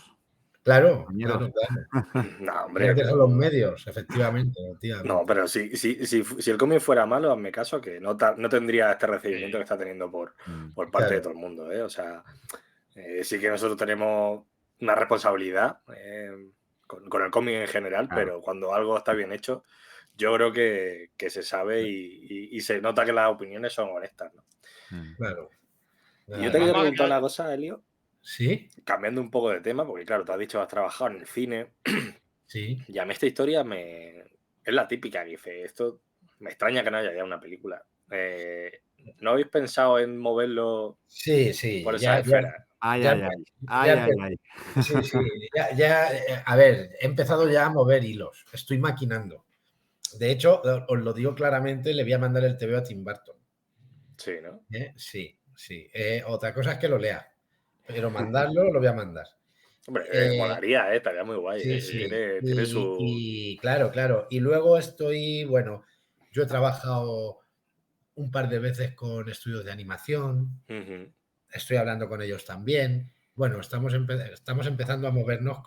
Claro, Compañeros. claro. No, hombre. Gracias a pero- los medios, efectivamente. No, pero si el cómic fuera malo, hazme caso, que no tendría este recibimiento Sí. que está teniendo por parte Claro. de todo el mundo, ¿eh? O sea, sí que nosotros tenemos una responsabilidad con el cómic en general, Claro. pero cuando algo está bien hecho, yo creo que se sabe y se nota que las opiniones son honestas, ¿no? Claro. Y yo te quería Además, preguntar una cosa, Elio, ¿Sí? cambiando un poco de tema, porque claro, te has dicho que has trabajado en el cine, Sí. y a mí esta historia es la típica que dice, esto me extraña que no haya ya una película. ¿No habéis pensado en moverlo Sí, sí. por esa esfera? Ay, Ya- ay, ay. Ay, ya- ay, ay. Sí, sí. A ver, he empezado ya a mover hilos. Estoy maquinando. De hecho, os lo digo claramente, le voy a mandar el TVO a Tim Burton. Sí, ¿no? Sí, sí. Otra cosa es que lo lea, pero mandarlo lo voy a mandar. Hombre, molaría, estaría muy guay. Sí, sí. Tiene su... Y claro, claro. Y luego bueno, yo he trabajado un par de veces con estudios de animación, Ujú. estoy hablando con ellos también. Bueno, estamos empezando a movernos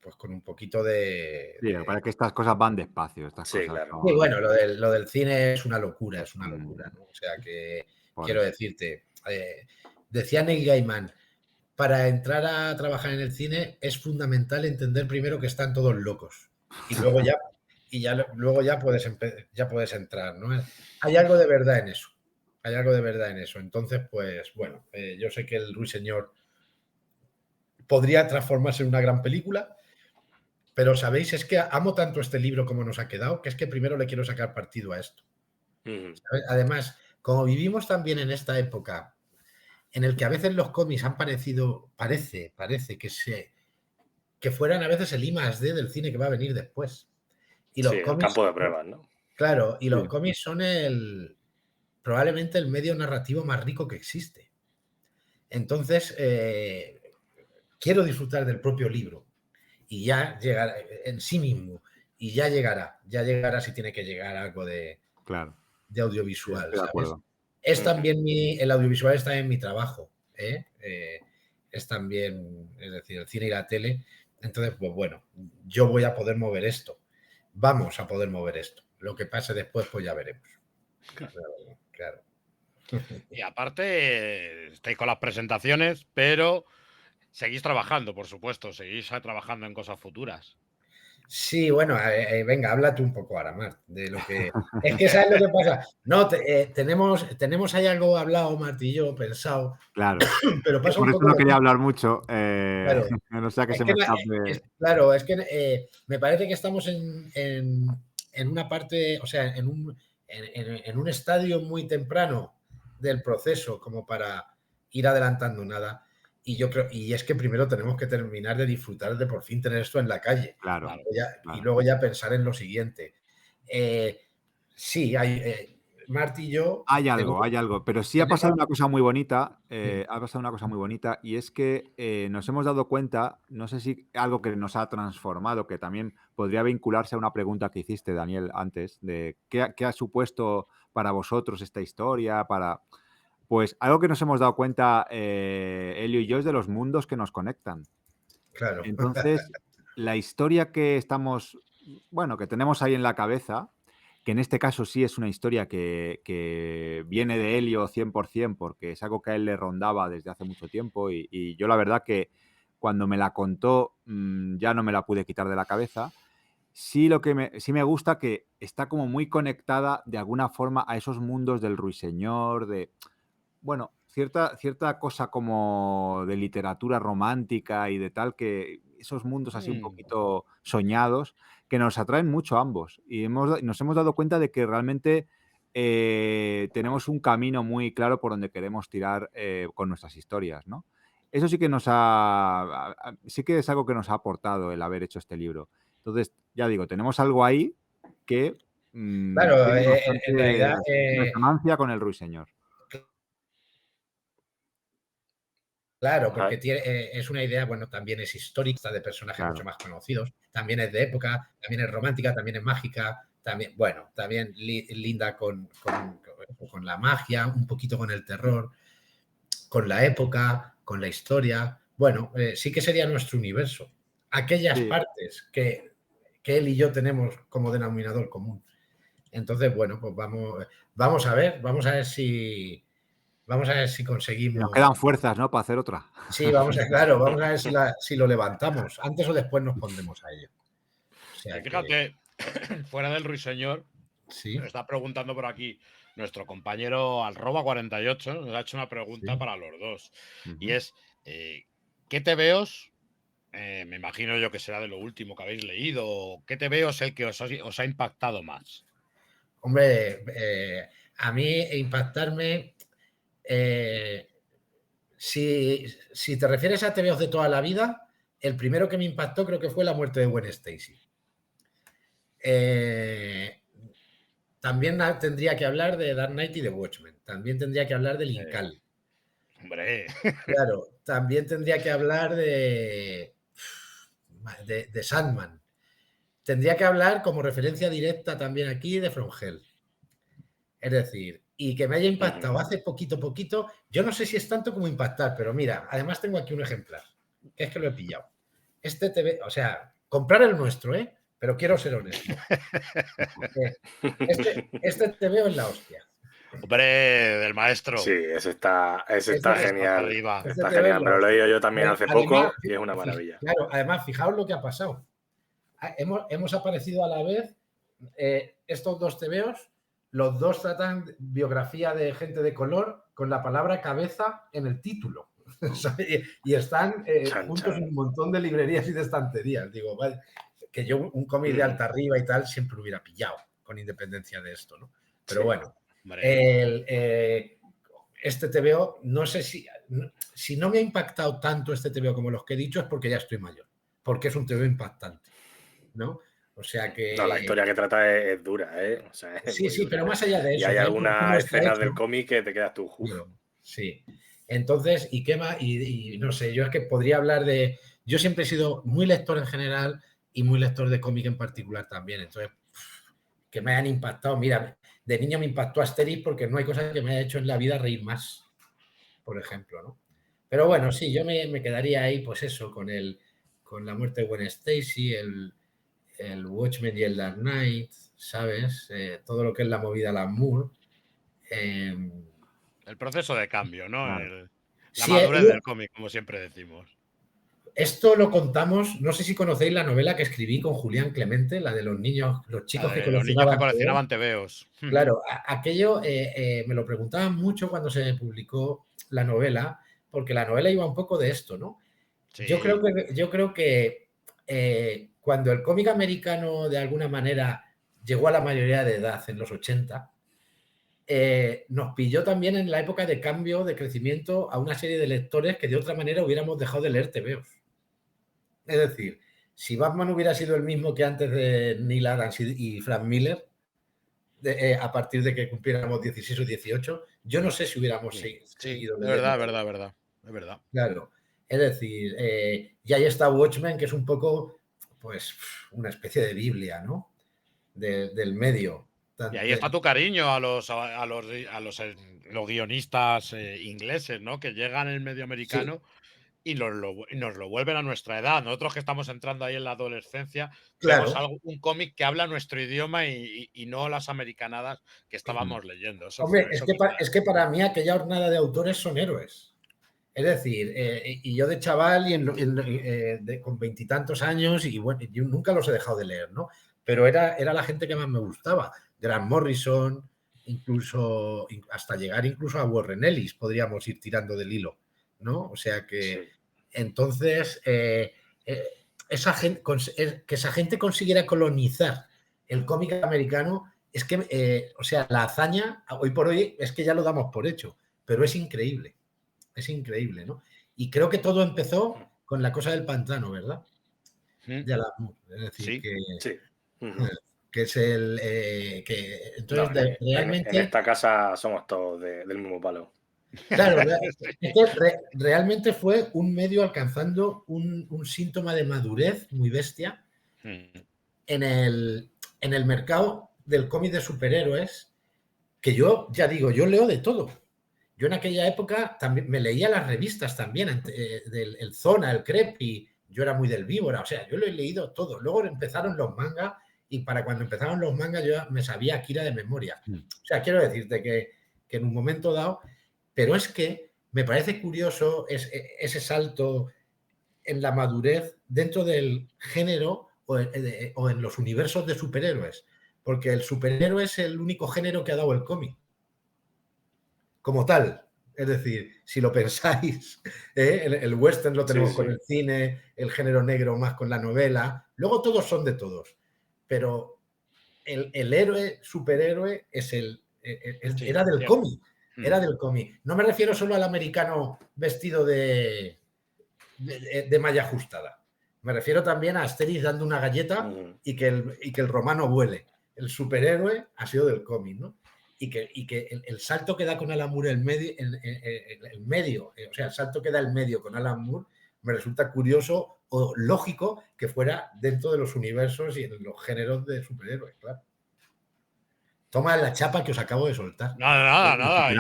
pues con un poquito de... Sí, para que estas cosas van despacio. Estas Sí, cosas claro. Sí, no- bueno, lo del cine es una locura, ¿no? O sea que Por quiero eso. decirte, decía Neil Gaiman, para entrar a trabajar en el cine es fundamental entender primero que están todos locos y luego ya puedes entrar, ¿no? Hay algo de verdad en eso. Hay algo de verdad en eso. Entonces, pues bueno, yo sé que el Ruiseñor podría transformarse en una gran película, pero sabéis, es que amo tanto este libro como nos ha quedado, que es que primero le quiero sacar partido a esto. Ujú. ¿Sabes? Además, como vivimos también en esta época en el que a veces los cómics han parece que fueran a veces el I+D del cine que va a venir después. Y los Sí, el cómics, campo de pruebas, ¿no? claro, y los Sí. cómics son probablemente el medio narrativo más rico que existe. Entonces, quiero disfrutar del propio libro y ya llegará en sí mismo y ya llegará si tiene que llegar algo de Claro. audiovisual, Estoy de ¿sabes? acuerdo. Es también el audiovisual está en mi trabajo, es también, es decir, el cine y la tele. Entonces, pues bueno, yo voy a poder mover esto. Vamos a poder mover esto. Lo que pase después, pues ya veremos. Claro. Y aparte, estáis con las presentaciones, pero seguís trabajando, por supuesto, seguís trabajando en cosas futuras. Sí, bueno, venga, háblate un poco ahora, Mart, de lo que... Es que ¿sabes lo que pasa? No, tenemos ahí algo hablado, Mart y yo, pensado, Claro. pero pasa Por un eso poco no lo quería mismo. hablar mucho. Claro. No sea que Es se que me escape. claro, es que me parece que estamos en una parte, o sea, en un estadio muy temprano del proceso como para ir adelantando nada. Y yo creo, y es que primero tenemos que terminar de disfrutar de por fin tener esto en la calle. Claro. Y luego ya pensar en lo siguiente. Sí, Marty y yo. Hay algo, pero sí ha pasado una cosa muy bonita, y es que nos hemos dado cuenta, no sé si algo que nos ha transformado, que también podría vincularse a una pregunta que hiciste, Daniel, antes, de qué ha supuesto para vosotros esta historia, pues algo que nos hemos dado cuenta, Elio y yo, es de los mundos que nos conectan. Claro. Entonces, la historia que tenemos ahí en la cabeza, que en este caso sí es una historia que viene de Elio 100%, porque es algo que a él le rondaba desde hace mucho tiempo y yo la verdad que cuando me la contó ya no me la pude quitar de la cabeza. Sí, sí me gusta que está como muy conectada de alguna forma a esos mundos del Ruiseñor, cierta cosa como de literatura romántica y de tal, que esos mundos así un poquito soñados, que nos atraen mucho a ambos. Y nos hemos dado cuenta de que realmente tenemos un camino muy claro por donde queremos tirar con nuestras historias, ¿no? Eso sí que sí que es algo que nos ha aportado el haber hecho este libro. Entonces, ya digo, tenemos algo ahí que Claro, tiene en realidad. resonancia con el Ruiseñor. Claro, porque es una idea, bueno, también es histórica, de personajes mucho más conocidos, también es de época, también es romántica, también es mágica, también linda con la magia, un poquito con el terror, con la época, con la historia. Bueno, sí que sería nuestro universo. Aquellas partes que él y yo tenemos como denominador común. Entonces, bueno, pues vamos a ver si conseguimos. Nos quedan fuerzas, ¿no? Para hacer otra. Sí, vamos a ver si lo levantamos. Antes o después nos pondremos a ello. O sea, fíjate, fuera del Ruiseñor, ¿sí? Nos está preguntando por aquí nuestro compañero @48, nos ha hecho una pregunta para los dos. Y es, ¿qué tebeos, me imagino yo que será de lo último que habéis leído, qué tebeos es el que os ha impactado más? Hombre, a mí impactarme, si te refieres a tebeos de toda la vida, el primero que me impactó creo que fue la muerte de Gwen Stacy. También tendría que hablar de Dark Knight y de Watchmen. También tendría que hablar de Incal. Hombre. Claro, también tendría que hablar de Sandman. Tendría que hablar como referencia directa también aquí de From Hell. Es decir, y que me haya impactado hace poquito, yo no sé si es tanto como impactar, pero mira, además tengo aquí un ejemplar, que es que lo he pillado. O sea, comprar el nuestro, pero quiero ser honesto. Este TVO es la hostia. Hombre, del maestro. Sí, ese está genial. Está genial, me lo he leído yo también hace poco y es una maravilla. Claro, además, fijaos lo que ha pasado. Hemos aparecido a la vez estos dos TVOs. Los dos tratan biografía de gente de color con la palabra cabeza en el título. Y están juntos en un montón de librerías y de estanterías. Digo, vale, que yo un cómic de alta arriba y tal siempre lo hubiera pillado, con independencia de esto, ¿no? Pero bueno, este TVO, no sé si no me ha impactado tanto este TVO como los que he dicho, es porque ya estoy mayor, porque es un TVO impactante, ¿no? O sea que... No, la historia que trata es dura, ¿eh? O sea, sí, dura. Pero más allá de eso... Y hay algunas escenas del cómic que te quedas tú. Sí. Entonces, ¿y qué más? Y no sé, yo es que podría hablar de... Yo siempre he sido muy lector en general y muy lector de cómic en particular también. Entonces, que me hayan impactado. Mira, de niño me impactó Asterix porque no hay cosa que me haya hecho en la vida reír más, por ejemplo, ¿no? Pero bueno, sí, yo me quedaría ahí, pues eso, con la muerte de Gwen Stacy, el Watchmen y el Dark Knight, ¿sabes? Todo lo que es la movida Alan Moore. El proceso de cambio, ¿no? Claro. La madurez del cómic, como siempre decimos. Esto lo contamos, no sé si conocéis la novela que escribí con Julián Clemente, la de los chicos que coleccionaban tebeos. Claro, aquello me lo preguntaban mucho cuando se publicó la novela, porque la novela iba un poco de esto, ¿no? Sí. Yo creo que cuando el cómic americano de alguna manera llegó a la mayoría de edad en los 80, nos pilló también en la época de cambio, de crecimiento a una serie de lectores que de otra manera hubiéramos dejado de leer TVOs. Es decir, si Batman hubiera sido el mismo que antes de Neil Adams y Frank Miller, a partir de que cumpliéramos 16 o 18, yo no sé si hubiéramos seguido. Es verdad. Claro. Es decir, y ahí está Watchmen, que es un poco, pues, una especie de Biblia, ¿no? Del medio. Y ahí está tu cariño a los guionistas ingleses, ¿no? Que llegan en el medio americano y nos lo vuelven a nuestra edad. Nosotros que estamos entrando ahí en la adolescencia, vemos un cómic que habla nuestro idioma y no las americanadas que estábamos leyendo. Hombre, es que para mí aquella hornada de autores son héroes. Es decir, y yo de chaval con 20 y tantos años, y bueno, yo nunca los he dejado de leer, ¿no? Pero era la gente que más me gustaba. Grant Morrison, incluso hasta llegar incluso a Warren Ellis, podríamos ir tirando del hilo, ¿no? O sea que entonces que esa gente consiguiera colonizar el cómic americano, es que, o sea, la hazaña, hoy por hoy, es que ya lo damos por hecho, pero es increíble. Es increíble, ¿no? Y creo que todo empezó con La cosa del pantano, ¿verdad? De Alan Moore. Es decir, que es el... entonces, realmente... En esta casa somos todos del mismo palo. Claro, realmente fue un medio alcanzando un síntoma de madurez muy bestia en el mercado del cómic de superhéroes, que yo, ya digo, yo leo de todo. Yo en aquella época también me leía las revistas también, el Zona, el Creepy, yo era muy del Víbora, o sea, yo lo he leído todo. Luego empezaron los mangas y para cuando empezaron los mangas yo me sabía Akira de memoria. O sea, quiero decirte que en un momento dado, pero es que me parece curioso ese salto en la madurez dentro del género o en los universos de superhéroes, porque el superhéroe es el único género que ha dado el cómic. Como tal, es decir, si lo pensáis, el western lo tenemos con el cine, el género negro más con la novela, luego todos son de todos, pero el héroe, superhéroe, era del cómic, era del cómic. No me refiero solo al americano vestido de malla ajustada, me refiero también a Asterix dando una galleta y que el romano vuele. El superhéroe ha sido del cómic, ¿no? Y que el salto que da con Alan Moore el medio, o sea, el salto que da el medio con Alan Moore, me resulta curioso o lógico que fuera dentro de los universos y en los géneros de superhéroes, claro. Toma la chapa que os acabo de soltar. Nada.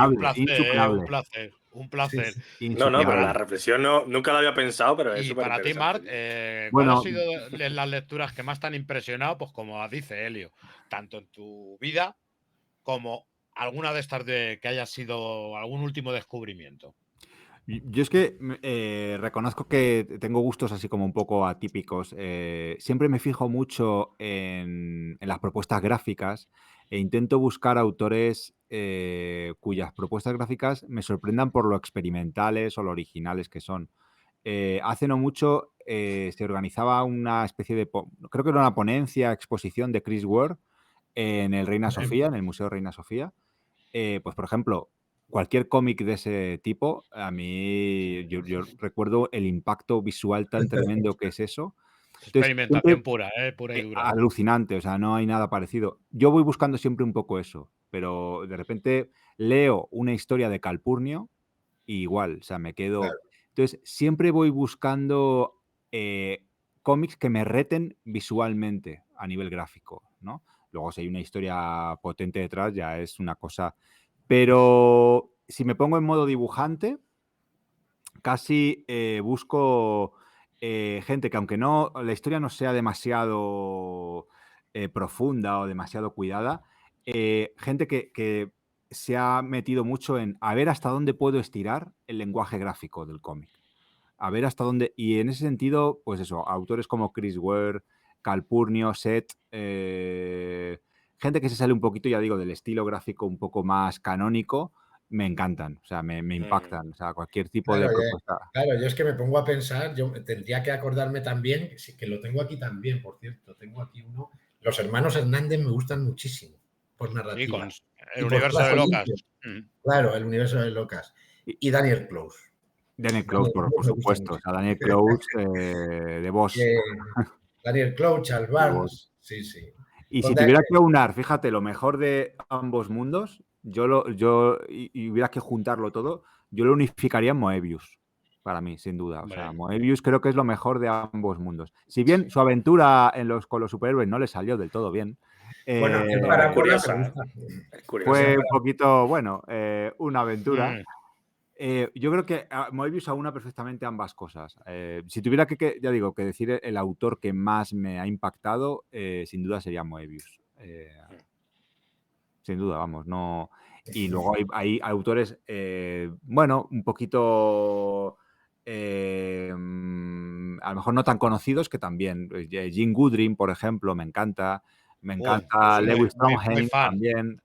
Un placer. Sí. No, pero la reflexión nunca la había pensado, pero es súper interesante. Y para ti, Marc, ¿cuáles han sido las lecturas que más te han impresionado? Pues como dice Helio, tanto en tu vida como alguna de estas que haya sido algún último descubrimiento. Yo es que reconozco que tengo gustos así como un poco atípicos. Siempre me fijo mucho en las propuestas gráficas e intento buscar autores cuyas propuestas gráficas me sorprendan por lo experimentales o lo originales que son. Hace no mucho se organizaba una especie de, creo que era una ponencia, exposición de Chris Ware en el Reina Sofía, en el Museo Reina Sofía. Pues, por ejemplo, cualquier cómic de ese tipo, a mí yo recuerdo el impacto visual tan tremendo que es eso. Entonces, experimentación pura y dura. Alucinante, o sea, no hay nada parecido. Yo voy buscando siempre un poco eso, pero de repente leo una historia de Calpurnio y igual, o sea, me quedo... Claro. Entonces, siempre voy buscando cómics que me reten visualmente a nivel gráfico, ¿no? Luego, si hay una historia potente detrás, ya es una cosa... Pero si me pongo en modo dibujante, casi busco gente que aunque no la historia no sea demasiado profunda o demasiado cuidada, gente que se ha metido mucho en a ver hasta dónde puedo estirar el lenguaje gráfico del cómic. A ver hasta dónde... Y en ese sentido, pues eso, autores como Chris Ware, Calpurnio, Seth... gente que se sale un poquito, ya digo, del estilo gráfico un poco más canónico, me encantan, o sea, me impactan, o sea, cualquier tipo de propuesta. Claro, yo es que me pongo a pensar, yo tendría que acordarme también, que lo tengo aquí también, por cierto, tengo aquí uno, los hermanos Hernández me gustan muchísimo, por narrativa. Sí, El universo de Locas. Claro, el universo de Locas. Y Daniel Close. Daniel Close, por supuesto. O sea, Daniel Close de Boss. Daniel Close, Charles Barnes. Sí. Y si tuviera que aunar, fíjate, lo mejor de ambos mundos, y hubiera que juntarlo todo, yo lo unificaría en Moebius, para mí, sin duda. O sea, Moebius creo que es lo mejor de ambos mundos. Si bien su aventura con los superhéroes no le salió del todo bien. Bueno, es curiosa. Fue un poquito, una aventura. Yo creo que Moebius aúna perfectamente ambas cosas. Si tuviera que decir el autor que más me ha impactado, sin duda sería Moebius. Sin duda, vamos, no. Y luego hay autores, un poquito, a lo mejor no tan conocidos, que también. Jim Goodrich, por ejemplo, me encanta. Me encanta Lewis Trondheim también.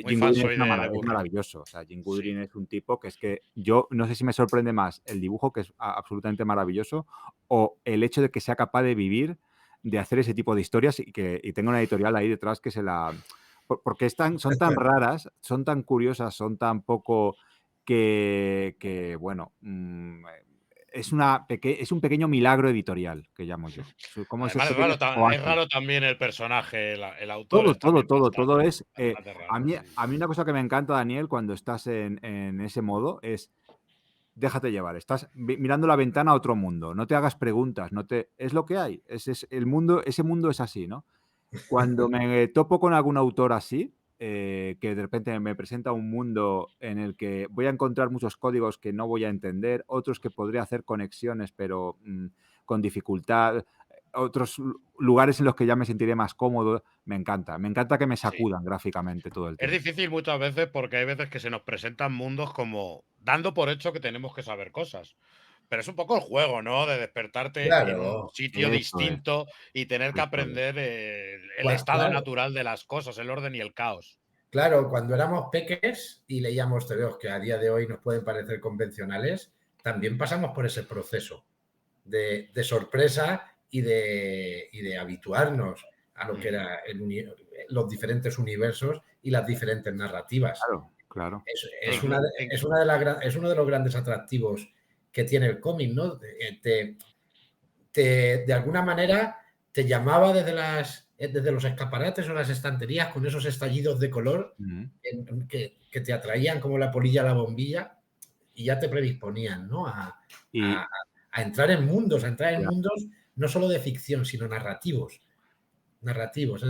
Jim Goodrich es maravilloso. O sea, Jim Goodrich es un tipo que es que yo no sé si me sorprende más el dibujo, que es absolutamente maravilloso, o el hecho de que sea capaz de vivir, de hacer ese tipo de historias y tenga una editorial ahí detrás que se la... Porque son tan raras, son tan curiosas, son tan poco que bueno... es un pequeño milagro editorial, que llamo yo. Es raro también el personaje, el autor. Todo es... a mí una cosa que me encanta, Daniel, cuando estás en ese modo es... Déjate llevar, estás mirando la ventana a otro mundo, no te hagas preguntas, es lo que hay, ese mundo es así, ¿no? Cuando me topo con algún autor así, que de repente me presenta un mundo en el que voy a encontrar muchos códigos que no voy a entender, otros que podría hacer conexiones pero con dificultad, otros lugares en los que ya me sentiré más cómodo, me encanta que me sacudan gráficamente todo el tiempo. Es difícil muchas veces porque hay veces que se nos presentan mundos como dando por hecho que tenemos que saber cosas. Pero es un poco el juego, ¿no? De despertarte en un sitio distinto y tener que aprender el estado natural de las cosas, el orden y el caos. Claro, cuando éramos peques y leíamos TVOs que a día de hoy nos pueden parecer convencionales, también pasamos por ese proceso de sorpresa y de habituarnos a lo que era los diferentes universos y las diferentes narrativas. Claro. Es uno de los grandes atractivos que tiene el cómic, ¿no? De alguna manera te llamaba desde los escaparates o las estanterías con esos estallidos de color que te atraían como la polilla a la bombilla y ya te predisponían, ¿no? A entrar en mundos, no solo de ficción, sino narrativos.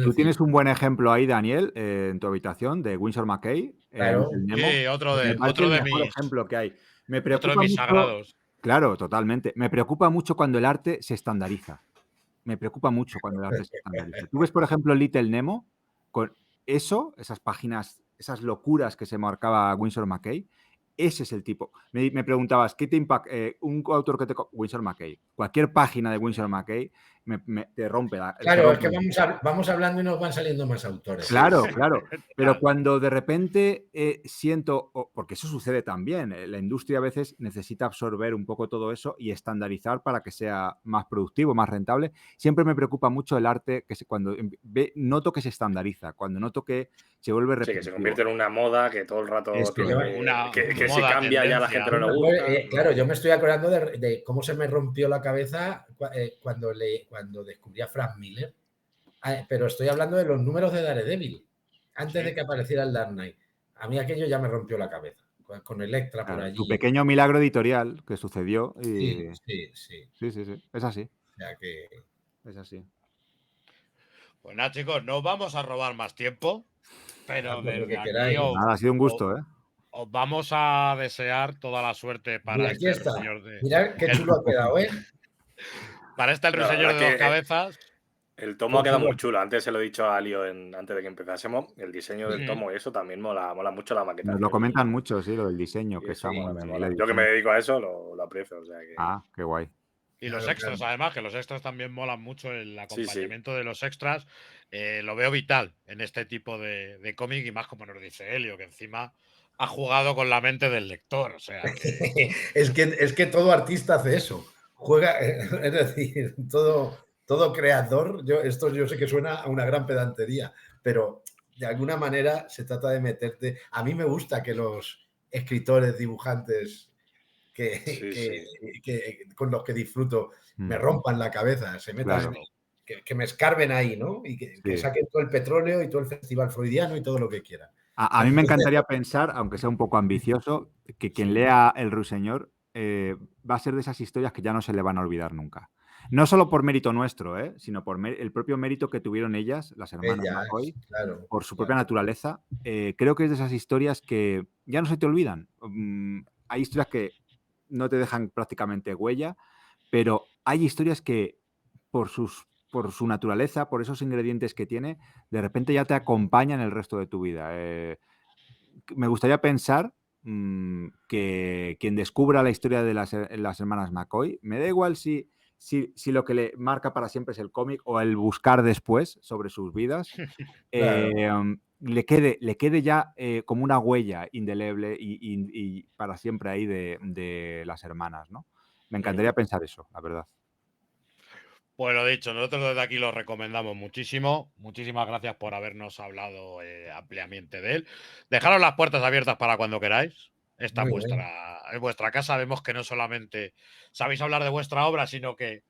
Tú tienes un buen ejemplo ahí, Daniel, en tu habitación, de Winsor McCay. Claro. Otro de mis ejemplo que hay. Otro de mis sagrados. Claro, totalmente. Me preocupa mucho cuando el arte se estandariza. Tú ves, por ejemplo, Little Nemo, con esas páginas, esas locuras que se marcaba Winsor McCay. Ese es el tipo. Me preguntabas, ¿qué te impacta? Un autor que Winsor McCay. Cualquier página de Winsor McCay te rompe la... Claro, es que vamos hablando y nos van saliendo más autores. Claro. Pero cuando de repente siento... Porque eso sucede también. La industria a veces necesita absorber un poco todo eso y estandarizar para que sea más productivo, más rentable. Siempre me preocupa mucho el arte cuando noto que se estandariza, cuando noto que se vuelve repetitivo. Sí, que se convierte en una moda que todo el rato... que si cambia ya la gente no le gusta. Claro, yo me estoy acordando de cómo se me rompió la cabeza cuando descubrí a Frank Miller, pero estoy hablando de los números de Daredevil, antes de que apareciera el Dark Knight. A mí aquello ya me rompió la cabeza, con Electra por allí. Tu pequeño milagro editorial que sucedió. Sí. Es así. O sea que... Es así. Pues nada, chicos, no vamos a robar más tiempo, pero desde aquí nada, ha sido un gusto, os vamos a desear toda la suerte para este señor de... Mirad qué chulo ha quedado, ¿eh? Para el ruiseñor de dos cabezas. El tomo ha quedado muy chulo. Antes se lo he dicho a Alio antes de que empezásemos. El diseño del tomo y eso también mola mucho la maqueta. Nos lo comentan mucho, sí, lo del diseño. Que yo que me dedico a eso lo aprecio. O sea que... qué guay. Y los extras, además, que los extras también molan mucho. El acompañamiento de los extras lo veo vital en este tipo de cómic y más como nos dice Helio, que encima ha jugado con la mente del lector. O sea que... es que todo artista hace eso. Juega, es decir, todo creador. Yo sé que suena a una gran pedantería, pero de alguna manera se trata de meterte. A mí me gusta que los escritores, dibujantes que con los que disfruto me rompan la cabeza, se metan, Claro. que me escarben ahí, ¿no? Y que saquen todo el petróleo y todo el festival freudiano y todo lo que quieran. A mí me encantaría pensar, aunque sea un poco ambicioso, que quien lea El Ruiseñor va a ser de esas historias que ya no se le van a olvidar nunca. No solo por mérito nuestro, sino por el propio mérito que tuvieron ellas, las hermanas McCoy, por su propia naturaleza. Creo que es de esas historias que ya no se te olvidan. Hay historias que no te dejan prácticamente huella, pero hay historias que por su naturaleza, por esos ingredientes que tiene, de repente ya te acompañan el resto de tu vida. Me gustaría pensar que quien descubra la historia de las hermanas McCoy, me da igual si lo que le marca para siempre es el cómic o el buscar después sobre sus vidas, le quede ya como una huella indeleble y para siempre ahí de las hermanas, ¿no? Me encantaría pensar eso, la verdad. Pues lo dicho, nosotros desde aquí lo recomendamos muchísimo. Muchísimas gracias por habernos hablado ampliamente de él. Dejaros las puertas abiertas para cuando queráis. Esta es vuestra casa. Vemos que no solamente sabéis hablar de vuestra obra, sino que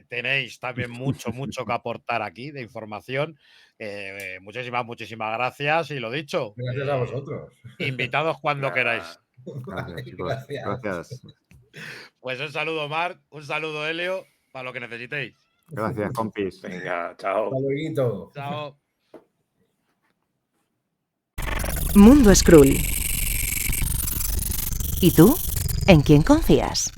tenéis también mucho que aportar aquí de información. Muchísimas gracias. Y lo dicho. Gracias a vosotros. Invitados cuando queráis. Gracias, chicos. Gracias. Pues un saludo, Marc. Un saludo, Helio, para lo que necesitéis. Gracias, compis. Venga, chao. Hasta luego. Chao. Mundo Skrull. ¿Y tú? ¿En quién confías?